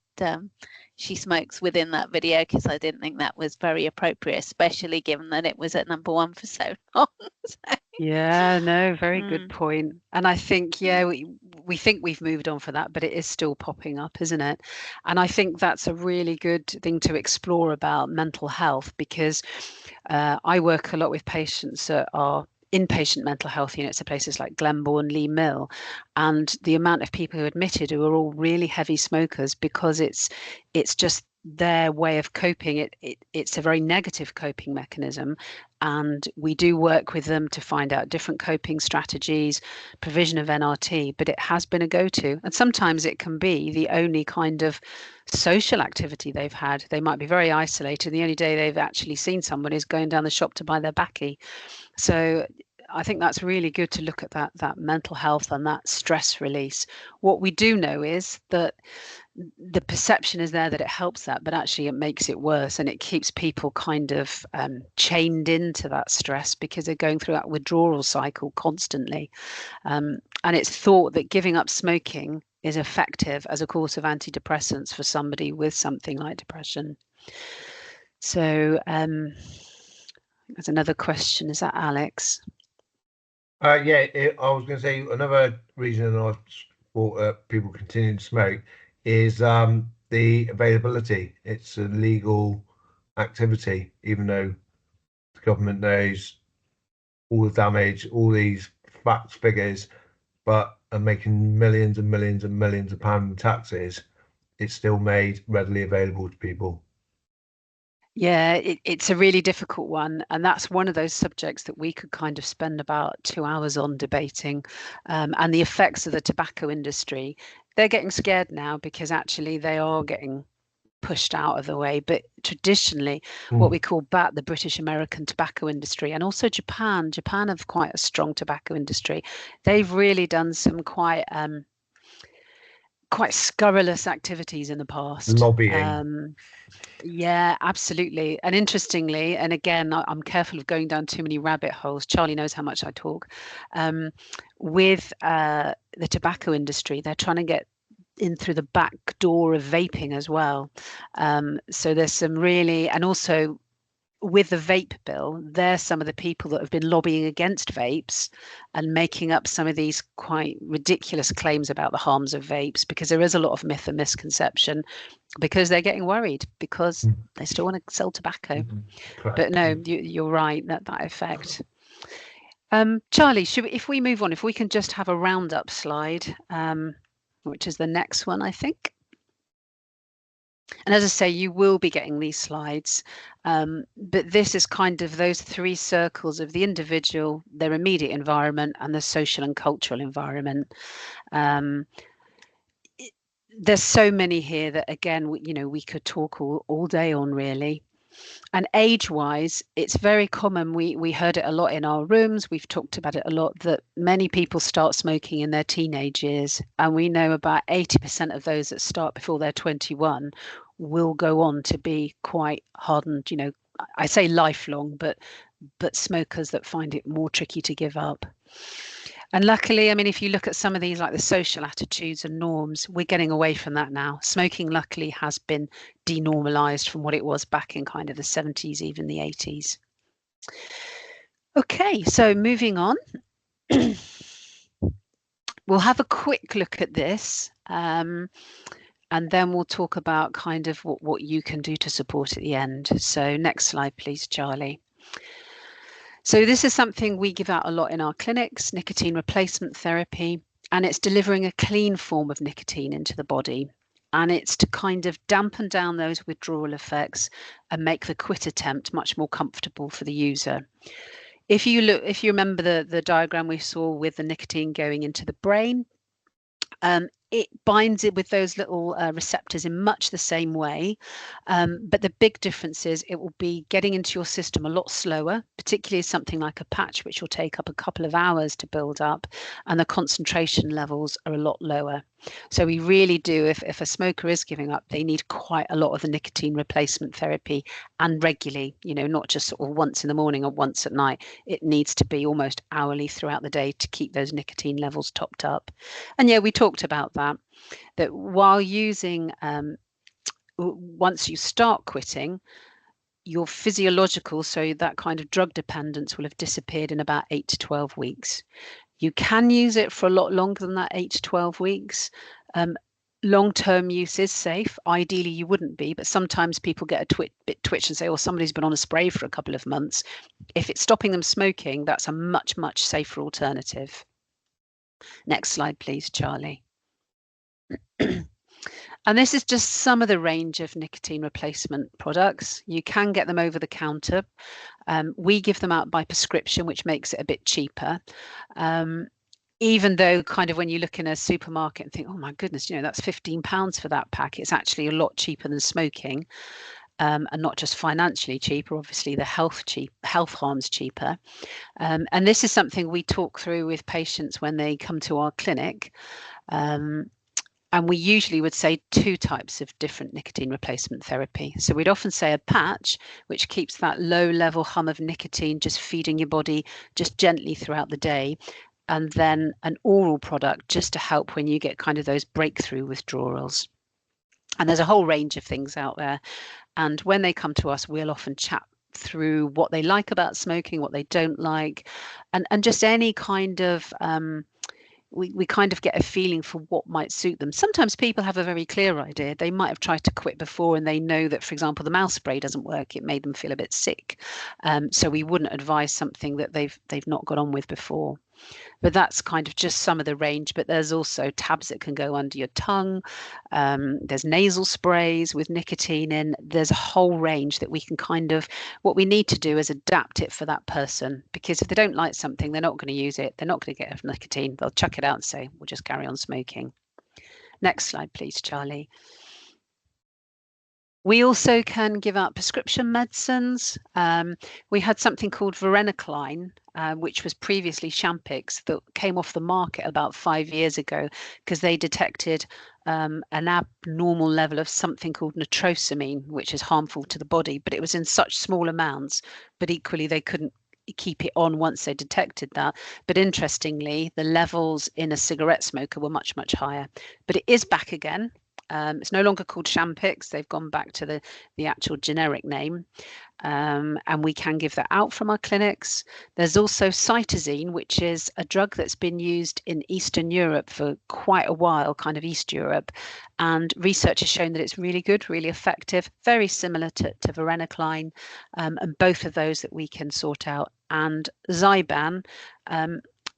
she smokes within that video, because I didn't think that was very appropriate, especially given that it was at #1 for so long. Yeah, no, very good point. And I think, we think we've moved on for that, but it is still popping up, isn't it? And I think that's a really good thing to explore about mental health, because I work a lot with patients that are inpatient mental health units at places like Glenbourne, Lee Mill, and the amount of people who are admitted who are all really heavy smokers, because it's just their way of coping. It's a very negative coping mechanism, and we do work with them to find out different coping strategies, provision of NRT, but it has been a go-to, and sometimes it can be the only kind of social activity they've had. They might be very isolated. The only day they've actually seen someone is going down the shop to buy their baccy. So I think that's really good to look at that mental health and that stress release. What we do know is that the perception is there that it helps that, but actually it makes it worse, and it keeps people kind of chained into that stress, because they're going through that withdrawal cycle constantly. And it's thought that giving up smoking is effective as a course of antidepressants for somebody with something like depression. So there's another question. Is that Alex? Yeah, I was going to say another reason I thought people continue to smoke is the availability. It's a legal activity, even though the government knows all the damage, all these facts, figures, but are making millions and millions and millions of pounds in taxes. It's still made readily available to people. Yeah, it's a really difficult one. And that's one of those subjects that we could kind of spend about 2 hours on debating. And the effects of the tobacco industry. They're getting scared now because actually they are getting pushed out of the way. But traditionally, what we call BAT, the British American tobacco industry, and also Japan have quite a strong tobacco industry. They've really done some quite scurrilous activities in the past. Lobbying. Yeah, absolutely. And interestingly, and again, I'm careful of going down too many rabbit holes. Charlie knows how much I talk. With the tobacco industry, they're trying to get in through the back door of vaping as well. So there's some really, and also with the vape bill, they're some of the people that have been lobbying against vapes and making up some of these quite ridiculous claims about the harms of vapes, because there is a lot of myth and misconception, because they're getting worried because they still want to sell tobacco. But no, you're right, that effect. Charlie, if we move on, if we can just have a roundup slide, which is the next one, I think. And as I say, you will be getting these slides, but this is kind of those 3 circles of the individual, their immediate environment, and the social and cultural environment. There's so many here that, again, we could talk all day on, really. And age-wise, it's very common. We heard it a lot in our rooms. We've talked about it a lot, that many people start smoking in their teenage years. And we know about 80% of those that start before they're 21 will go on to be quite hardened, I say lifelong, but smokers that find it more tricky to give up. And luckily, I mean, if you look at some of these, like the social attitudes and norms, we're getting away from that now. Smoking, luckily, has been denormalized from what it was back in kind of the 70s, even the 80s. Okay, so moving on. We'll have a quick look at this, and then we'll talk about kind of what you can do to support at the end. So next slide, please, Charlie. So this is something we give out a lot in our clinics, nicotine replacement therapy, and it's delivering a clean form of nicotine into the body. And it's to kind of dampen down those withdrawal effects and make the quit attempt much more comfortable for the user. If you remember the diagram we saw with the nicotine going into the brain, it binds it with those little receptors in much the same way. But the big difference is it will be getting into your system a lot slower, particularly something like a patch, which will take up a couple of hours to build up, and the concentration levels are a lot lower. So we really do, if a smoker is giving up, they need quite a lot of the nicotine replacement therapy, and regularly, not just sort of once in the morning or once at night. It needs to be almost hourly throughout the day to keep those nicotine levels topped up. And yeah, we talked about that while using, once you start quitting, your physiological, so that kind of drug dependence will have disappeared in about 8 to 12 weeks. You can use it for a lot longer than that, 8 to 12 weeks. Long-term use is safe. Ideally, you wouldn't be, but sometimes people get a bit twitch and say, "Oh, somebody's been on a spray for a couple of months." If it's stopping them smoking, that's a much, much safer alternative. Next slide, please, Charlie. And this is just some of the range of nicotine replacement products. You can get them over the counter. We give them out by prescription, which makes it a bit cheaper. Even though kind of when you look in a supermarket and think, "Oh my goodness, that's £15 for that pack," it's actually a lot cheaper than smoking, and not just financially cheaper. Obviously, the health harm's cheaper. And this is something we talk through with patients when they come to our clinic. And we usually would say 2 types of different nicotine replacement therapy. So we'd often say a patch, which keeps that low level hum of nicotine just feeding your body just gently throughout the day. and then an oral product just to help when you get kind of those breakthrough withdrawals. And there's a whole range of things out there. And when they come to us, we'll often chat through what they like about smoking, what they don't like, and just any kind of we kind of get a feeling for what might suit them. Sometimes people have a very clear idea. They might have tried to quit before and they know that, for example, the mouth spray doesn't work. It made them feel a bit sick. So we wouldn't advise something that they've not got on with before. But that's kind of just some of the range. But there's also tabs that can go under your tongue. There's nasal sprays with nicotine in. There's a whole range that we can kind of, what we need to do is adapt it for that person. Because if they don't like something, they're not going to use it. They're not going to get nicotine. They'll chuck it out and say, we'll just carry on smoking. Next slide, please, Charlie. We also can give out prescription medicines. We had something called varenicline, which was previously Champix, that came off the market about 5 years ago because they detected an abnormal level of something called nitrosamine, which is harmful to the body, but it was in such small amounts, but equally they couldn't keep it on once they detected that. But interestingly, the levels in a cigarette smoker were much, much higher. But it is back again. It's no longer called Champix. They've gone back to the actual generic name, and we can give that out from our clinics. There's also cytosine, which is a drug that's been used in Eastern Europe for quite a while, kind of East Europe, and research has shown that it's really good, really effective, very similar to varenicline, and both of those that we can sort out. And Zyban,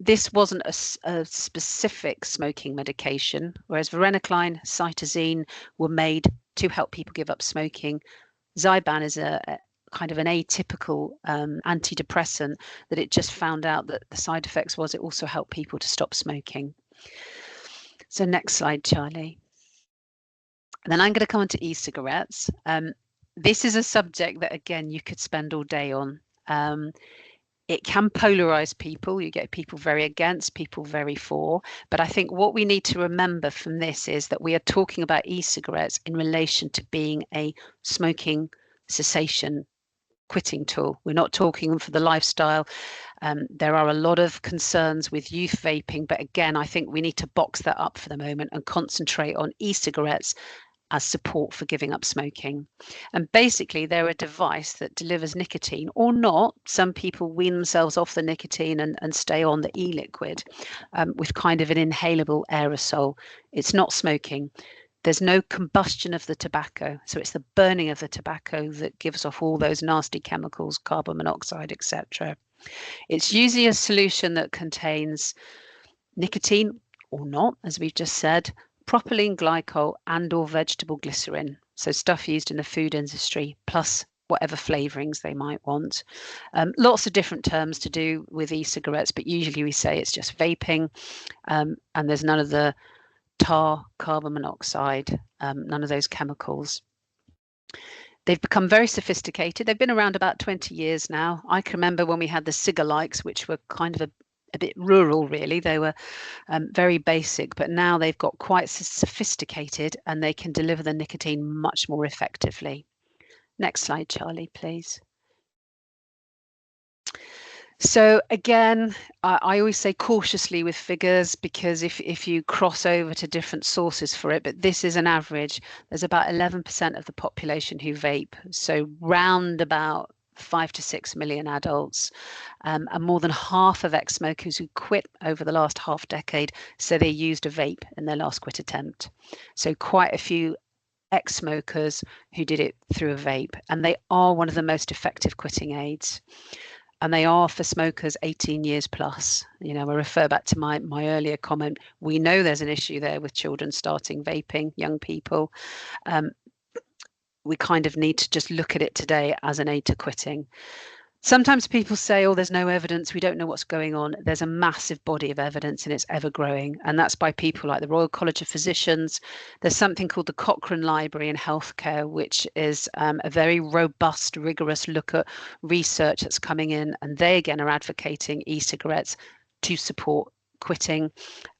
this wasn't a specific smoking medication, whereas varenicline, cytosine were made to help people give up smoking. Zyban is a kind of an atypical antidepressant that it just found out that the side effects was it also helped people to stop smoking. So next slide, Charlie. And then I'm going to come on to e-cigarettes. This is a subject that, again, you could spend all day on. It can polarize people. You get people very against, people very for. But I think what we need to remember from this is that we are talking about e-cigarettes in relation to being a smoking cessation quitting tool. We're not talking them for the lifestyle. There are a lot of concerns with youth vaping, but again, I think we need to box that up for the moment and concentrate on e-cigarettes as support for giving up smoking. And basically, they're a device that delivers nicotine or not. Some people wean themselves off the nicotine and stay on the e-liquid with kind of an inhalable aerosol. It's not smoking. There's no combustion of the tobacco. So it's the burning of the tobacco that gives off all those nasty chemicals, carbon monoxide, etc. It's usually a solution that contains nicotine or not, as we've just said, propylene glycol and or vegetable glycerin, so stuff used in the food industry, plus whatever flavorings they might want. Lots of different terms to do with e-cigarettes, but usually we say it's just vaping, and there's none of the tar, carbon monoxide, none of those chemicals. They've become very sophisticated. They've been around about 20 years now. I can remember when we had the cigalikes, which were kind of a bit rural, really. They were very basic, but now they've got quite sophisticated and they can deliver the nicotine much more effectively. Next slide, Charlie, please. So again, I always say cautiously with figures, because if you cross over to different sources for it, but this is an average. There's about 11% of the population who vape, so round about 5 to 6 million adults, and more than half of ex-smokers who quit over the last half decade say they used a vape in their last quit attempt. So quite a few ex-smokers who did it through a vape, and they are one of the most effective quitting aids. And they are for smokers 18 years plus. You know, I refer back to my earlier comment. We know there's an issue there with children starting vaping, young people. We kind of need to just look at it today as an aid to quitting. Sometimes people say, oh, there's no evidence, we don't know what's going on. There's a massive body of evidence and it's ever growing. And that's by people like the Royal College of Physicians. There's something called the Cochrane Library in Healthcare, which is a very robust, rigorous look at research that's coming in. And they, again, are advocating e-cigarettes to support quitting.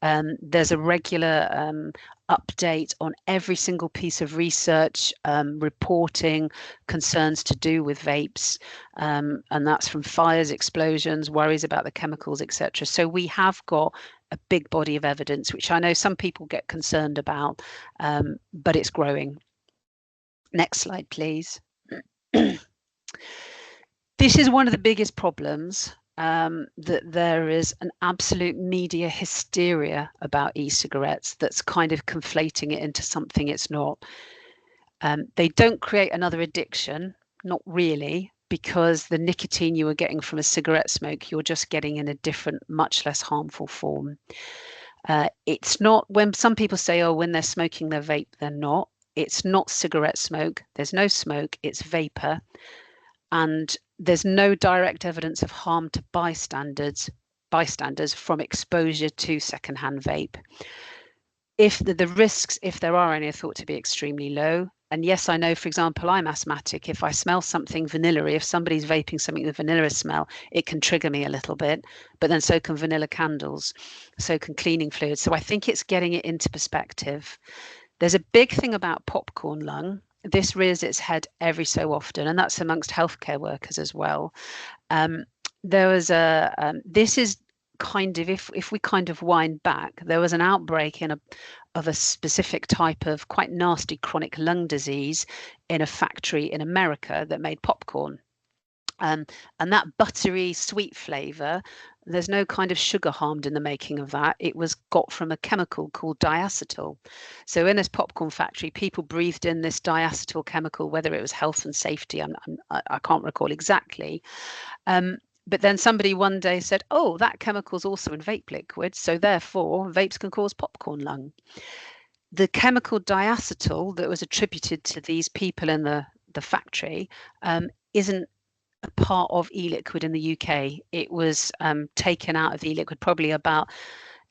There's a regular update on every single piece of research, reporting concerns to do with vapes, and that's from fires, explosions, worries about the chemicals, etc. So we have got a big body of evidence, which I know some people get concerned about, but it's growing. Next slide, please. This is one of the biggest problems, that there is an absolute media hysteria about e-cigarettes that's kind of conflating it into something it's not. They don't create another addiction, not really, because the nicotine you were getting from a cigarette smoke, you're just getting in a different, much less harmful form. It's not, when some people say, oh, when they're smoking their vape, they're not. It's not cigarette smoke. There's no smoke. It's vapor. And there's no direct evidence of harm to bystanders from exposure to secondhand vape. If the risks, if there are any, are thought to be extremely low. And yes, I know, for example, I'm asthmatic. If I smell something vanilla-y, if somebody's vaping something with vanilla smell, it can trigger me a little bit, but then so can vanilla candles, so can cleaning fluids. So I think it's getting it into perspective. There's a big thing about popcorn lung. This rears its head every so often, and that's amongst healthcare workers as well. There was this is kind of, if we kind of wind back, there was an outbreak of a specific type of quite nasty chronic lung disease in a factory in America that made popcorn. And that buttery sweet flavor, there's no kind of sugar harmed in the making of that. It was got from a chemical called diacetyl. So in this popcorn factory, people breathed in this diacetyl chemical, whether it was health and safety, I can't recall exactly. But then somebody one day said, oh, that chemical's also in vape liquid, so therefore vapes can cause popcorn lung. The chemical diacetyl that was attributed to these people in the factory isn't a part of e-liquid in the UK. It was taken out of e-liquid probably about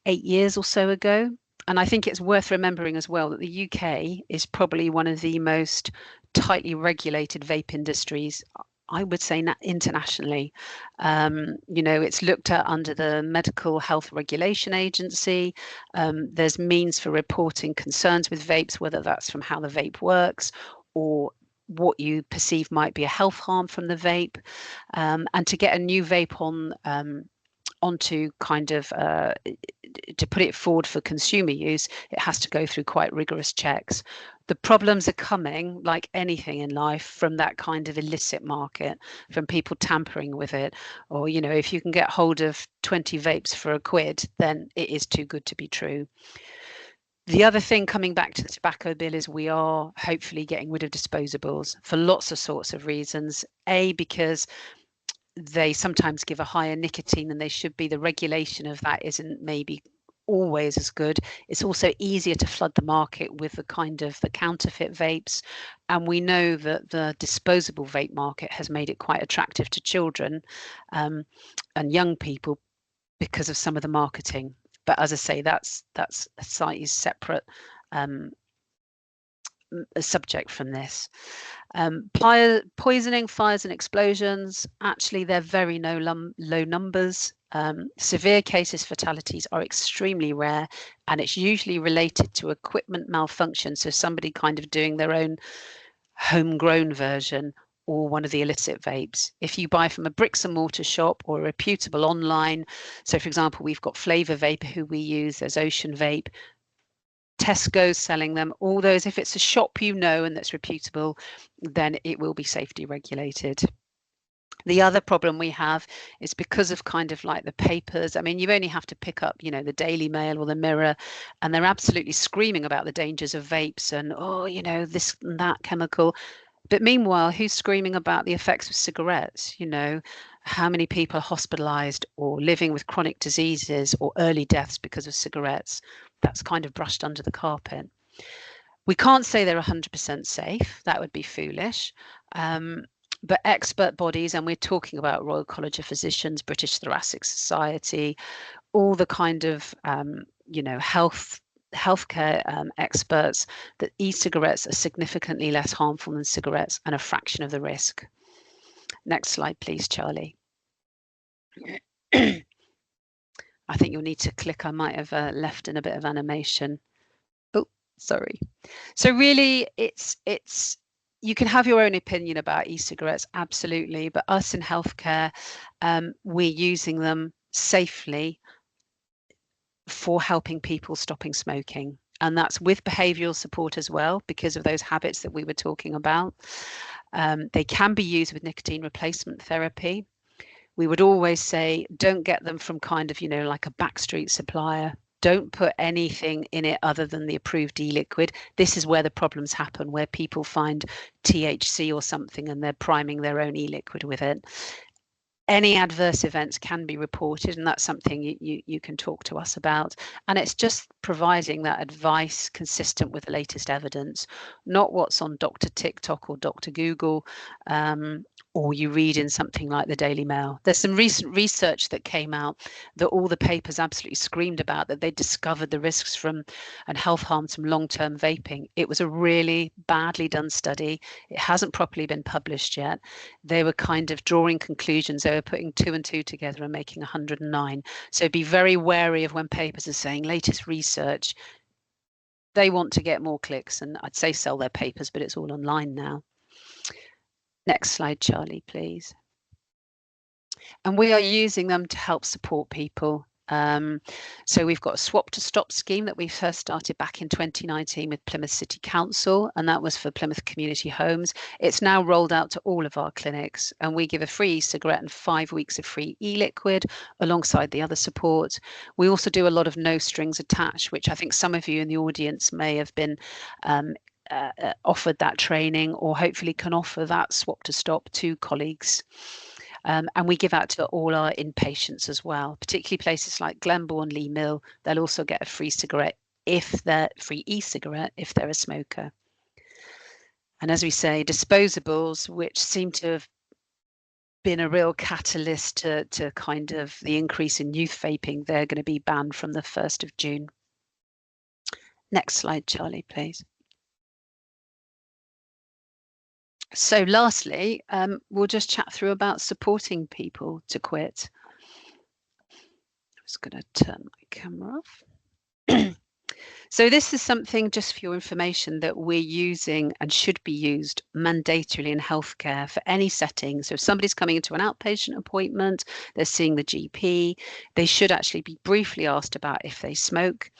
8 years or so ago. And I think it's worth remembering as well that the UK is probably one of the most tightly regulated vape industries, I would say, internationally. It's looked at under the Medical Health Regulation Agency. There's means for reporting concerns with vapes, whether that's from how the vape works or what you perceive might be a health harm from the vape. And to get a new vape onto kind of to put it forward for consumer use, it has to go through quite rigorous checks. The problems are coming, like anything in life, from that kind of illicit market, from people tampering with it, or if you can get hold of 20 vapes for £1, then it is too good to be true. The other thing, coming back to the tobacco bill, is we are hopefully getting rid of disposables for lots of sorts of reasons. A, because they sometimes give a higher nicotine than they should be. The regulation of that isn't maybe always as good. It's also easier to flood the market with the kind of the counterfeit vapes. And we know that the disposable vape market has made it quite attractive to children and young people because of some of the marketing. But as I say, that's a slightly separate subject from this. Poisoning, fires and explosions, actually they're very low numbers. Severe cases, fatalities are extremely rare, and it's usually related to equipment malfunction. So somebody kind of doing their own homegrown version or one of the illicit vapes. If you buy from a bricks and mortar shop or a reputable online, so for example, we've got Flavor Vape who we use, there's Ocean Vape, Tesco's selling them, all those. If it's a shop and that's reputable, then it will be safety regulated. The other problem we have is because of kind of like the papers. I mean, you only have to pick up, the Daily Mail or the Mirror, and they're absolutely screaming about the dangers of vapes and, this and that chemical. But meanwhile, who's screaming about the effects of cigarettes? How many people are hospitalized or living with chronic diseases or early deaths because of cigarettes? That's kind of brushed under the carpet. We can't say they're 100% safe. That would be foolish. But expert bodies, and we're talking about Royal College of Physicians, British Thoracic Society, all the kind of, healthcare experts, that e-cigarettes are significantly less harmful than cigarettes and a fraction of the risk. Next slide, please, Charlie. I think you'll need to click. I might have left in a bit of animation. Oh, Sorry. So really, it's you can have your own opinion about e-cigarettes, absolutely, but us in healthcare, we're using them safely for helping people stopping smoking. And that's with behavioural support as well, because of those habits that we were talking about. They can be used with nicotine replacement therapy. We would always say, don't get them from kind of, like a backstreet supplier. Don't put anything in it other than the approved e-liquid. This is where the problems happen, where people find THC or something and they're priming their own e-liquid with it. Any adverse events can be reported, and that's something you can talk to us about. And it's just providing that advice consistent with the latest evidence, not what's on Dr. TikTok or Dr. Google, or you read in something like the Daily Mail. There's some recent research that came out that all the papers absolutely screamed about, that they discovered the risks from and health harms from long-term vaping. It was a really badly done study. It hasn't properly been published yet. They were kind of drawing conclusions. They were putting 2 and 2 together and making 109. So be very wary of when papers are saying latest research. They want to get more clicks, and I'd say sell their papers, but it's all online now. Next slide, Charlie, please. And we are using them to help support people. So we've got a swap to stop scheme that we first started back in 2019 with Plymouth City Council, and that was for Plymouth Community Homes. It's now rolled out to all of our clinics, and we give a free e-cigarette and 5 weeks of free e-liquid alongside the other support. We also do a lot of no strings attached, which I think some of you in the audience may have been offered that training, or hopefully can offer that swap to stop to colleagues. And we give out to all our inpatients as well, particularly places like Glenbourne, Lee Mill. They'll also get a free cigarette if they're free e-cigarette if they're a smoker. And as we say, disposables, which seem to have been a real catalyst to kind of the increase in youth vaping, they're going to be banned from the 1st of June. Next slide, Charlie, please. So lastly, we'll just chat through about supporting people to quit. I'm just going to turn my camera off. So this is something, just for your information, that we're using and should be used mandatorily in healthcare for any setting. So if somebody's coming into an outpatient appointment, they're seeing the GP, they should actually be briefly asked about if they smoke.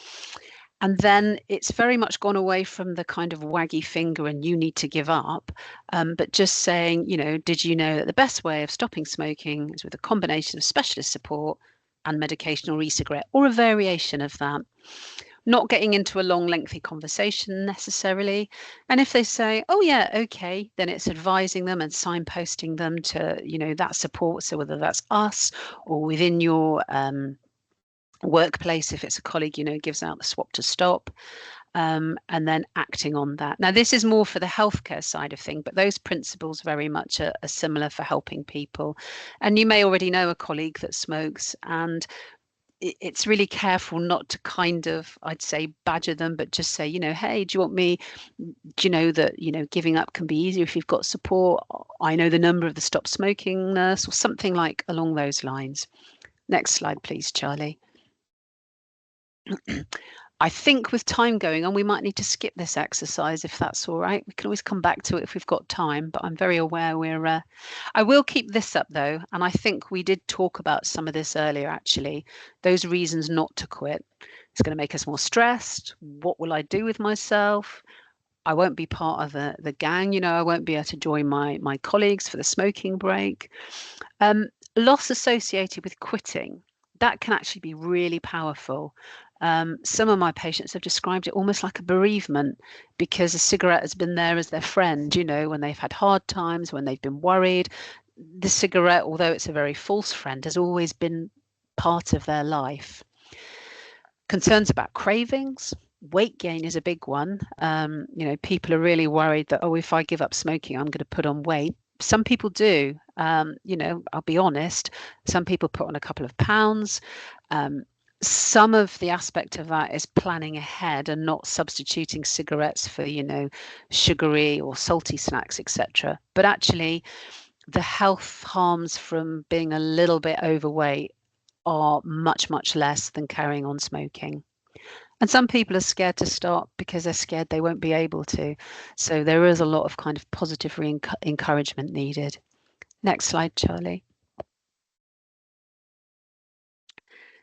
And then it's very much gone away from the kind of waggy finger and you need to give up, but just saying, did you know that the best way of stopping smoking is with a combination of specialist support and medication or e-cigarette, or a variation of that? Not getting into a long, lengthy conversation necessarily. And if they say, oh yeah, okay, then it's advising them and signposting them to, that support. So whether that's us or within your workplace, if it's a colleague, gives out the swap to stop, and then acting on that. Now, this is more for the healthcare side of things, but those principles very much are similar for helping people. And you may already know a colleague that smokes, and it's really careful not to kind of, I'd say, badger them, but just say, hey, do you want me, do you know that, giving up can be easier if you've got support? I know the number of the stop smoking nurse, or something like along those lines. Next slide, please, Charlie. I think with time going on, we might need to skip this exercise if that's all right. We can always come back to it if we've got time, but I'm very aware we're... I will keep this up though, and I think we did talk about some of this earlier actually, those reasons not to quit. It's going to make us more stressed. What will I do with myself? I won't be part of the gang, I won't be able to join my colleagues for the smoking break. Loss associated with quitting, that can actually be really powerful. Some of my patients have described it almost like a bereavement, because a cigarette has been there as their friend, when they've had hard times, when they've been worried. The cigarette, although it's a very false friend, has always been part of their life. Concerns about cravings. Weight gain is a big one. People are really worried that, if I give up smoking, I'm going to put on weight. Some people do. I'll be honest, some people put on a couple of pounds. Some of the aspect of that is planning ahead and not substituting cigarettes for, sugary or salty snacks, etc. But actually, the health harms from being a little bit overweight are much, much less than carrying on smoking. And some people are scared to start because they're scared they won't be able to. So there is a lot of kind of positive encouragement needed. Next slide, Charlie.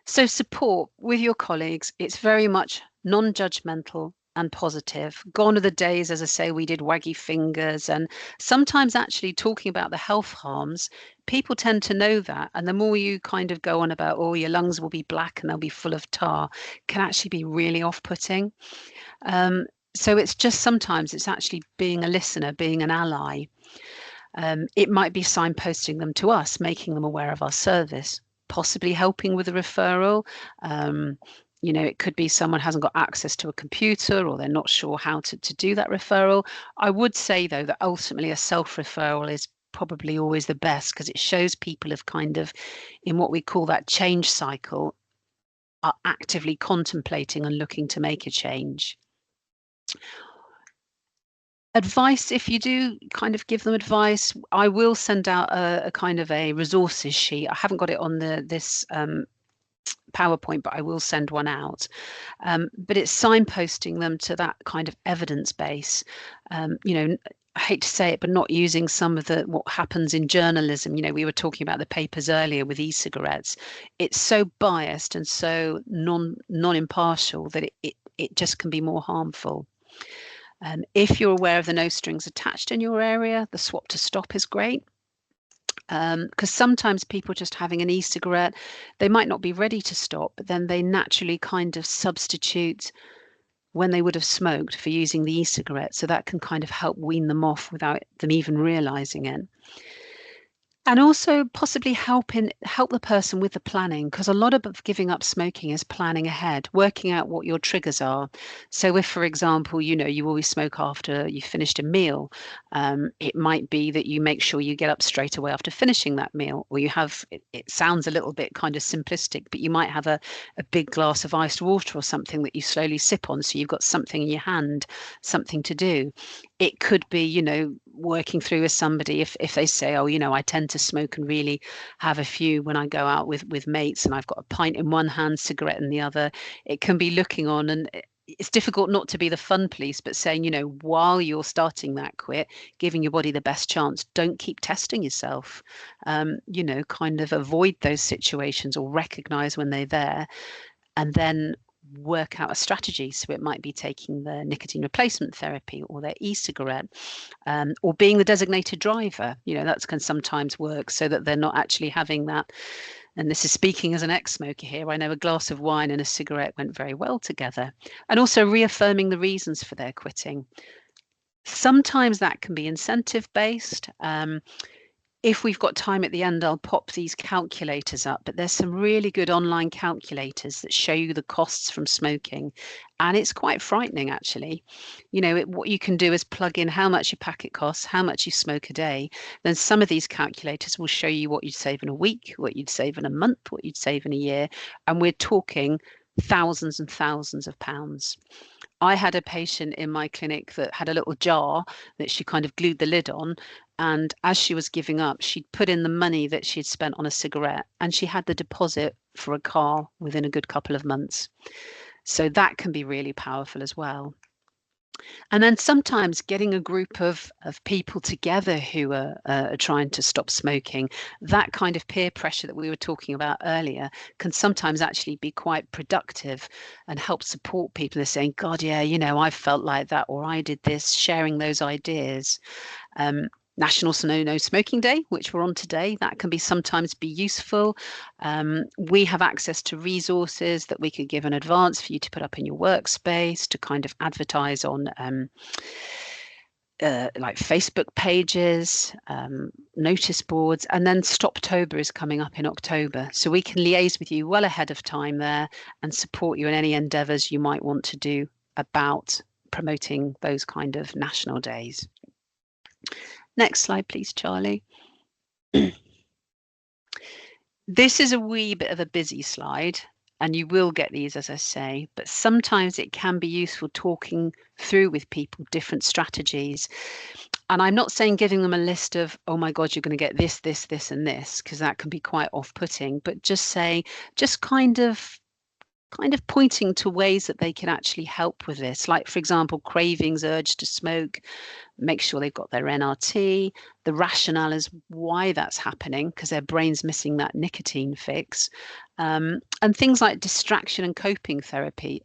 So support with your colleagues, it's very much non-judgmental and positive. Gone are the days, as I say, we did waggy fingers, and sometimes actually talking about the health harms, people tend to know that. And the more you kind of go on about, oh, your lungs will be black and they'll be full of tar, can actually be really off-putting. So it's just sometimes it's actually being a listener, being an ally. It might be signposting them to us, making them aware of our service, possibly helping with a referral. You know, it could be someone hasn't got access to a computer or they're not sure how to do that referral. I would say, though, that ultimately a self-referral is probably always the best because it shows people have kind of, in what we call that change cycle, are actively contemplating and looking to make a change. Advice, if you do kind of give them advice, I will send out a kind of a resources sheet. I haven't got it on this PowerPoint, but I will send one out. But it's signposting them to that kind of evidence base. You know, I hate to say it, but not using some of what happens in journalism. You know, we were talking about the papers earlier with e-cigarettes. It's so biased and so non-impartial that it just can be more harmful. If you're aware of the no strings attached in your area, the swap to stop is great. Because sometimes people just having an e-cigarette, they might not be ready to stop, but then they naturally kind of substitute when they would have smoked for using the e-cigarette. So that can kind of help wean them off without them even realizing it. And also possibly help the person with the planning, because a lot of giving up smoking is planning ahead, working out what your triggers are. So if, for example, you know, you always smoke after you've finished a meal, it might be that you make sure you get up straight away after finishing that meal, or you have, it sounds a little bit kind of simplistic, but you might have a big glass of iced water or something that you slowly sip on. So you've got something in your hand, something to do. It could be, you know, working through with somebody if they say, oh, you know, I tend to smoke and really have a few when I go out with mates and I've got a pint in one hand, cigarette in the other. It can be looking on, and it's difficult not to be the fun police, but saying, you know, while you're starting that quit, giving your body the best chance, don't keep testing yourself. You know, kind of avoid those situations or recognize when they're there, and then work out a strategy. So it might be taking the nicotine replacement therapy or their e-cigarette, or being the designated driver. You know, that can sometimes work so that they're not actually having that. And this is speaking as an ex-smoker here. I know a glass of wine and a cigarette went very well together. And also reaffirming the reasons for their quitting. Sometimes that can be incentive-based. If we've got time at the end, I'll pop these calculators up, but there's some really good online calculators that show you the costs from smoking. And it's quite frightening, actually. You know, what you can do is plug in how much your packet costs, how much you smoke a day. Then some of these calculators will show you what you'd save in a week, what you'd save in a month, what you'd save in a year. And we're talking thousands and thousands of pounds. I had a patient in my clinic that had a little jar that she kind of glued the lid on. And as she was giving up, she'd put in the money that she'd spent on a cigarette, and she had the deposit for a car within a good couple of months. So that can be really powerful as well. And then sometimes getting a group of people together who are trying to stop smoking, that kind of peer pressure that we were talking about earlier can sometimes actually be quite productive and help support people who are saying, God, yeah, you know, I felt like that, or I did this, sharing those ideas. National No Smoking Day, which we're on today, that can sometimes be useful. We have access to resources that we could give in advance for you to put up in your workspace, to kind of advertise on like Facebook pages, notice boards, and then Stoptober is coming up in October. So we can liaise with you well ahead of time there and support you in any endeavours you might want to do about promoting those kind of national days. Next slide, please, Charlie. This is a wee bit of a busy slide, and you will get these, as I say, but sometimes it can be useful talking through with people different strategies. And I'm not saying giving them a list of, oh my God, you're going to get this, this, this, and this, because that can be quite off-putting, but just saying, just kind of kind of pointing to ways that they can actually help with this. Like, for example, cravings, urge to smoke, make sure they've got their NRT. The rationale is why that's happening, because their brain's missing that nicotine fix. And things like distraction and coping therapy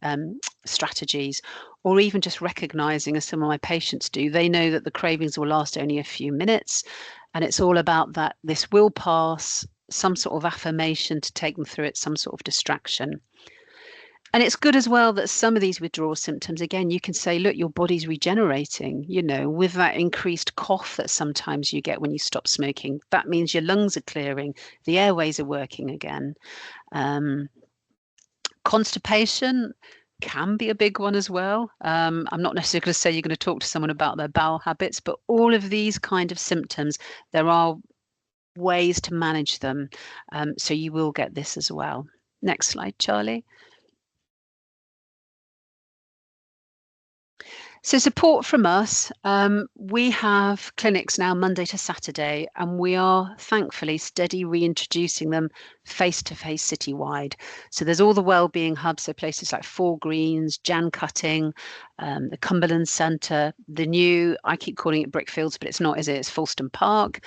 strategies, or even just recognizing, as some of my patients do, they know that the cravings will last only a few minutes. And it's all about that this will pass, some sort of affirmation to take them through it, some sort of distraction. And it's good as well that some of these withdrawal symptoms, again, you can say, look, your body's regenerating, you know, with that increased cough that sometimes you get when you stop smoking. That means your lungs are clearing, the airways are working again. Constipation can be a big one as well. I'm not necessarily going to say you're going to talk to someone about their bowel habits, but all of these kind of symptoms, there are ways to manage them. So you will get this as well. Next slide, Charlie. So support from us, we have clinics now Monday to Saturday, and we are thankfully steady reintroducing them face-to-face citywide. So there's all the wellbeing hubs, so places like Four Greens, Jan Cutting, the Cumberland Centre, the new, I keep calling it Brickfields, but it's not, is it? It's Fulston Park.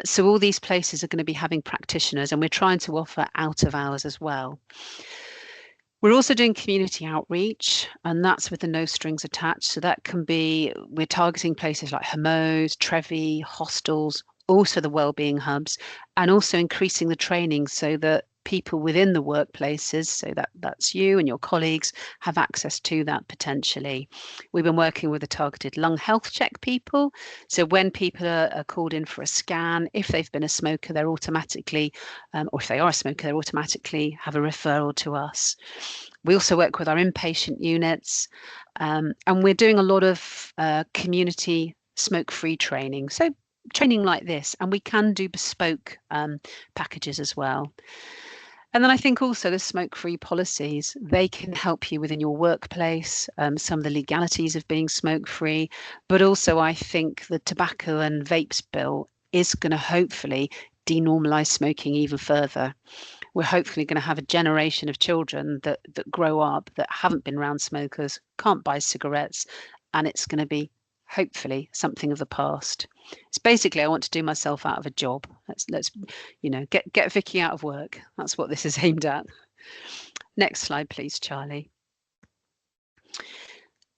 So all these places are going to be having practitioners, and we're trying to offer out of hours as well. We're also doing community outreach, and that's with the no strings attached. So that can be, we're targeting places like Hermoes, Trevi, hostels, also the wellbeing hubs, and also increasing the training so that people within the workplaces, so that's you and your colleagues, have access to that potentially. We've been working with the targeted lung health check people. So when people are called in for a scan, if they've been a smoker, they're automatically, or if they are a smoker, they're automatically have a referral to us. We also work with our inpatient units, and we're doing a lot of community smoke-free training. So training like this, and we can do bespoke packages as well. And then I think also the smoke-free policies, they can help you within your workplace, some of the legalities of being smoke-free, but also I think the tobacco and vapes bill is going to hopefully denormalize smoking even further. We're hopefully going to have a generation of children that grow up that haven't been around smokers, can't buy cigarettes, and it's going to be hopefully something of the past. It's basically, I want to do myself out of a job. Let's you know, get Vikki out of work. That's what this is aimed at. Next slide, please, Charlie.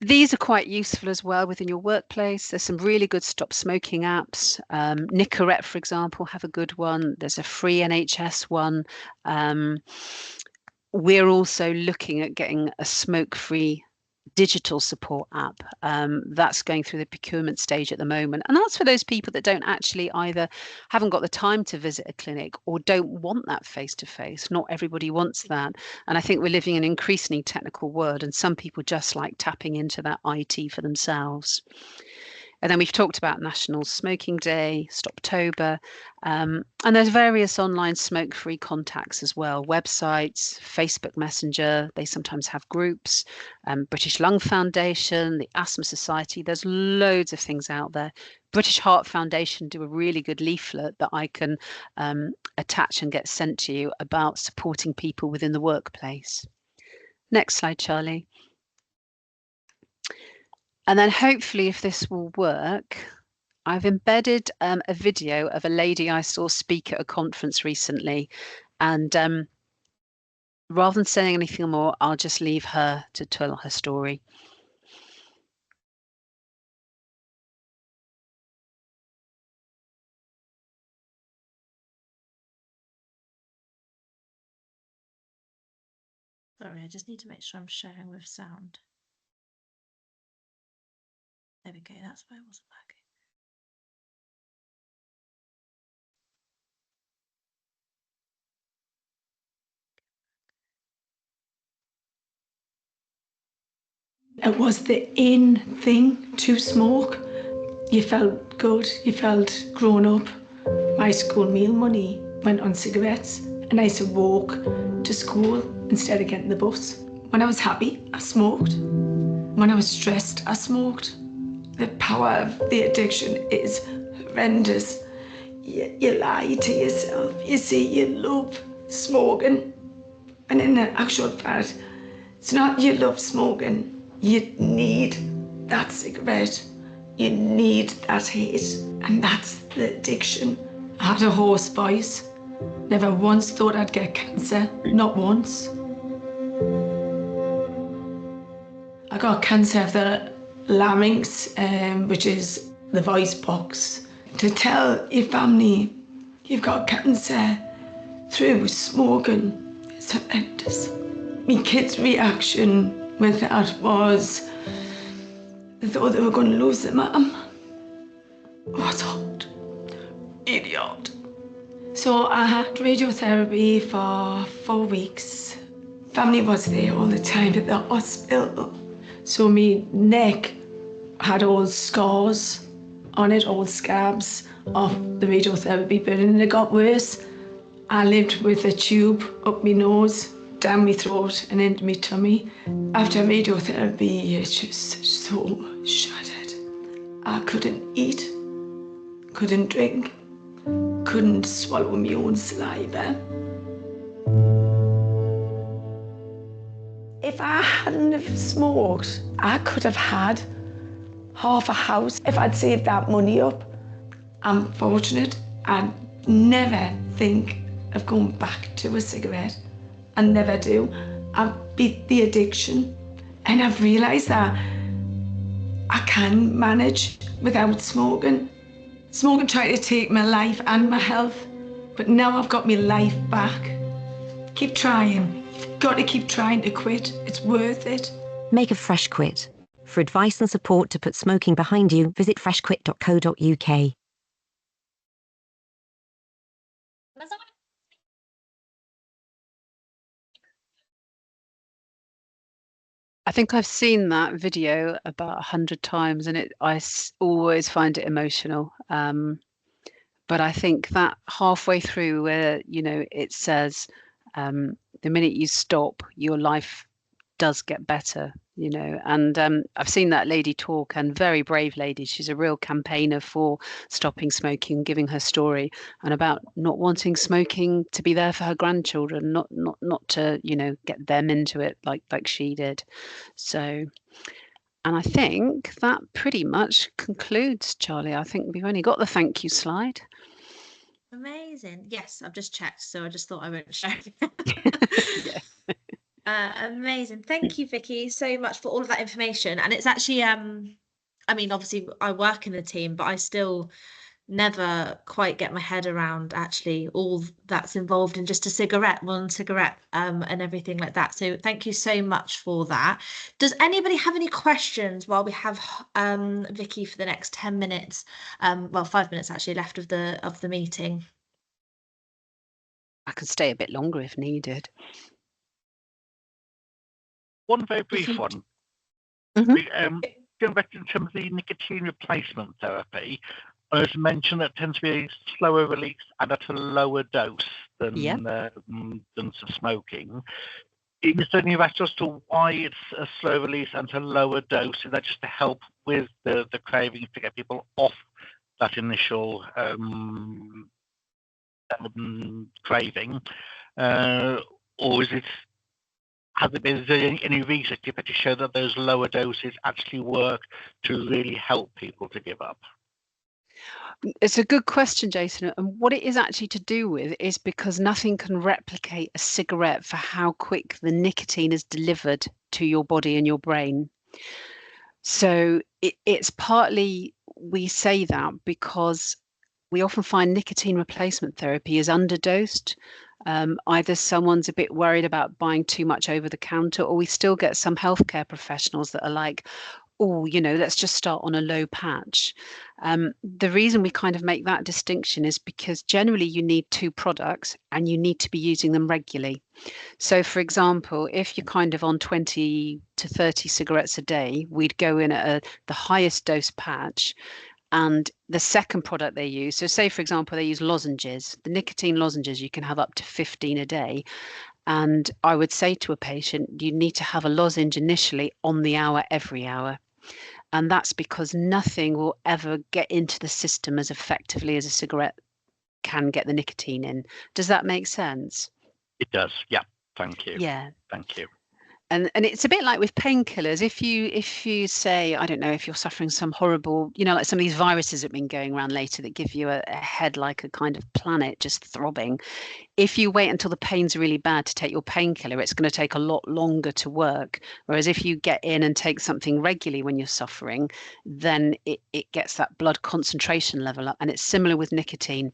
These are quite useful as well within your workplace. There's some really good stop smoking apps. Nicorette, for example, have a good one. There's a free NHS one. We're also looking at getting a smoke-free digital support app that's going through the procurement stage at the moment, and that's for those people that don't actually either haven't got the time to visit a clinic or don't want that face-to-face. Not everybody wants that, and I think we're living in an increasingly technical world, and some people just like tapping into that IT for themselves. And then we've talked about National Smoking Day, Stoptober, and there's various online smoke-free contacts as well, websites, Facebook Messenger, they sometimes have groups, British Lung Foundation, the Asthma Society, there's loads of things out there. British Heart Foundation do a really good leaflet that I can attach and get sent to you about supporting people within the workplace. Next slide, Charlie. And then hopefully, if this will work, I've embedded a video of a lady I saw speak at a conference recently. And rather than saying anything more, I'll just leave her to tell her story. Sorry, I just need to make sure I'm sharing with sound. There we go, that's why it wasn't working. It was the in thing to smoke. You felt good, you felt grown up. My school meal money went on cigarettes, and I used to walk to school instead of getting the bus. When I was happy, I smoked. When I was stressed, I smoked. The power of the addiction is horrendous. You lie to yourself. You say you love smoking, and in the actual fact, It's not you love smoking. You need that cigarette. You need that hate. And that's the addiction. I had a hosepipe. Never once thought I'd get cancer. Not once. I got cancer of the larynx, which is the voice box. To tell your family you've got cancer through smoking is horrendous. My kids' reaction with that was they thought they were going to lose their mum. It was hard, really hard. So I had radiotherapy for 4 weeks. Family was there all the time at the hospital. So my neck had all scars on it, all scabs of the radiotherapy, but then it got worse. I lived with a tube up my nose, down my throat and into my tummy. After radiotherapy, it's just so shattered. I couldn't eat, couldn't drink, couldn't swallow my own saliva. If I hadn't have smoked, I could have had half a house. If I'd saved that money up, I'm fortunate. I'd never think of going back to a cigarette. I never do. I've beat the addiction, and I've realised that I can manage without smoking. Smoking tried to take my life and my health, but now I've got my life back. Keep trying. You've got to keep trying to quit. It's worth it. Make a fresh quit. For advice and support to put smoking behind you, visit freshquit.co.uk. I think I've seen that video about 100 times, and always find it emotional. But I think that halfway through where, it says the minute you stop, your life does get better, and I've seen that lady talk, and very brave lady. She's a real campaigner for stopping smoking, giving her story, and about not wanting smoking to be there for her grandchildren, not to get them into it like she did. So, and I think that pretty much concludes, Charlie. I think we've only got the thank you slide. Amazing. Yes, I've just checked, so I just thought I won't show. Yeah. Amazing. Thank you, Vikki, so much for all of that information. And it's actually, obviously I work in the team, but I still never quite get my head around actually all that's involved in just one cigarette, and everything like that. So thank you so much for that. Does anybody have any questions while we have Vikki for the next 10 minutes? 5 minutes actually left of the meeting. I could stay a bit longer if needed. One very brief one. Mm-hmm. Going back in terms of the nicotine replacement therapy, as mentioned, that tends to be a slower release and at a lower dose than some smoking. Is there any rationale as to why it's a slow release and a lower dose? Is that just to help with the cravings to get people off that initial craving, or is it? Has there been any research to show that those lower doses actually work to really help people to give up? It's a good question, Jason. And what it is actually to do with is because nothing can replicate a cigarette for how quick the nicotine is delivered to your body and your brain. So it's partly, we say that because we often find nicotine replacement therapy is underdosed. Either someone's a bit worried about buying too much over the counter, or we still get some healthcare professionals that are like, oh, let's just start on a low patch. The reason we kind of make that distinction is because generally you need 2 products and you need to be using them regularly. So for example, if you're kind of on 20 to 30 cigarettes a day, we'd go in at the highest dose patch. And the second product they use, so say, for example, they use lozenges, the nicotine lozenges, you can have up to 15 a day. And I would say to a patient, you need to have a lozenge initially on the hour, every hour. And that's because nothing will ever get into the system as effectively as a cigarette can get the nicotine in. Does that make sense? It does. Yeah. Thank you. Yeah. Thank you. And it's a bit like with painkillers. If you say, I don't know, if you're suffering some horrible, like some of these viruses that have been going around later that give you a head like a kind of planet just throbbing. If you wait until the pain's really bad to take your painkiller, it's going to take a lot longer to work. Whereas if you get in and take something regularly when you're suffering, then it gets that blood concentration level up. And it's similar with nicotine.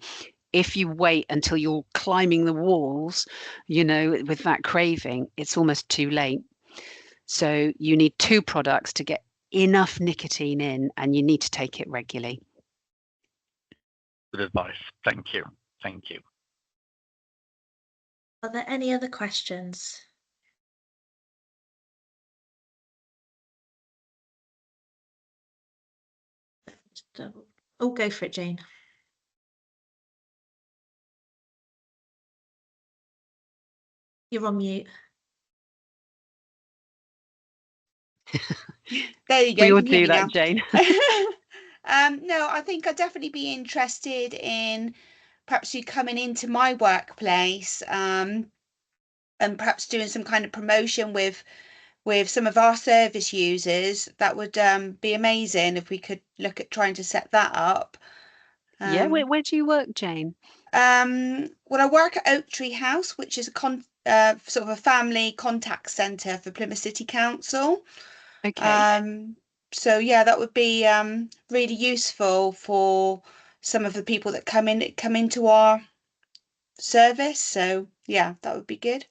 If you wait until you're climbing the walls, with that craving, it's almost too late. So you need 2 products to get enough nicotine in, and you need to take it regularly. Good advice. Thank you. Thank you. Are there any other questions? Oh, go for it, Jane. You're on mute. There you go. We all you can hear do me that, now. Jane. No, I think I'd definitely be interested in perhaps you coming into my workplace and perhaps doing some kind of promotion with some of our service users. That would be amazing if we could look at trying to set that up. Yeah, where do you work, Jane? Well, I work at Oak Tree House, which is a sort of a family contact centre for Plymouth City Council. Okay. So yeah, that would be really useful for some of the people that come into our service. So yeah, that would be good.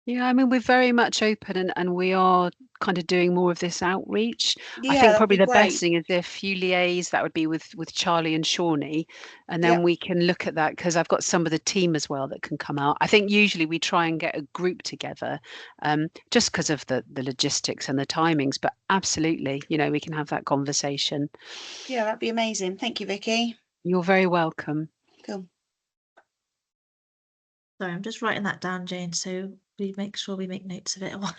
Yeah, I mean, we're very much open, and we are kind of doing more of this outreach. I Yeah, think that'd probably be the best great. thing is if you liaise, that would be with Charlie and Shawnee, and then Yep. we can look at that, because I've got some of the team as well that can come out. I think usually we try and get a group together, just because of the logistics and the timings, but absolutely, we can have that conversation. Yeah, that'd be amazing. Thank you, Vikki. You're very welcome. Cool. Sorry, I'm just writing that down, Jane, so we make sure we make notes of it all.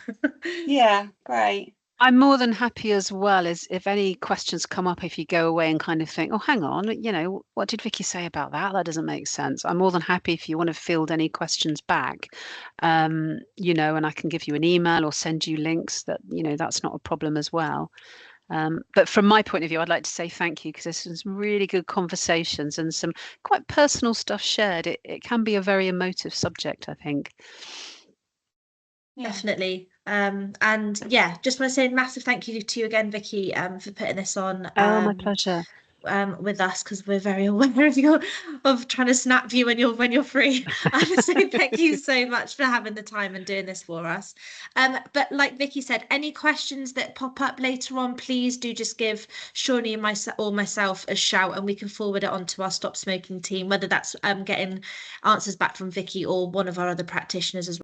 Yeah, great. I'm more than happy as well as if any questions come up, if you go away and kind of think, oh, hang on, what did Vikki say about that? That doesn't make sense. I'm more than happy if you want to field any questions back, and I can give you an email or send you links. That's not a problem as well. But from my point of view, I'd like to say thank you, because there's some really good conversations and some quite personal stuff shared. It can be a very emotive subject, I think. Yeah. Definitely. And yeah, just want to say a massive thank you to you again, Vikki, for putting this on. Oh, my pleasure. With us, because we're very aware of trying to snap you when you're free. So thank you so much for having the time and doing this for us. But like Vikki said, any questions that pop up later on, please do just give Shawnee and myself a shout, and we can forward it on to our Stop Smoking team, whether that's getting answers back from Vikki or one of our other practitioners as well.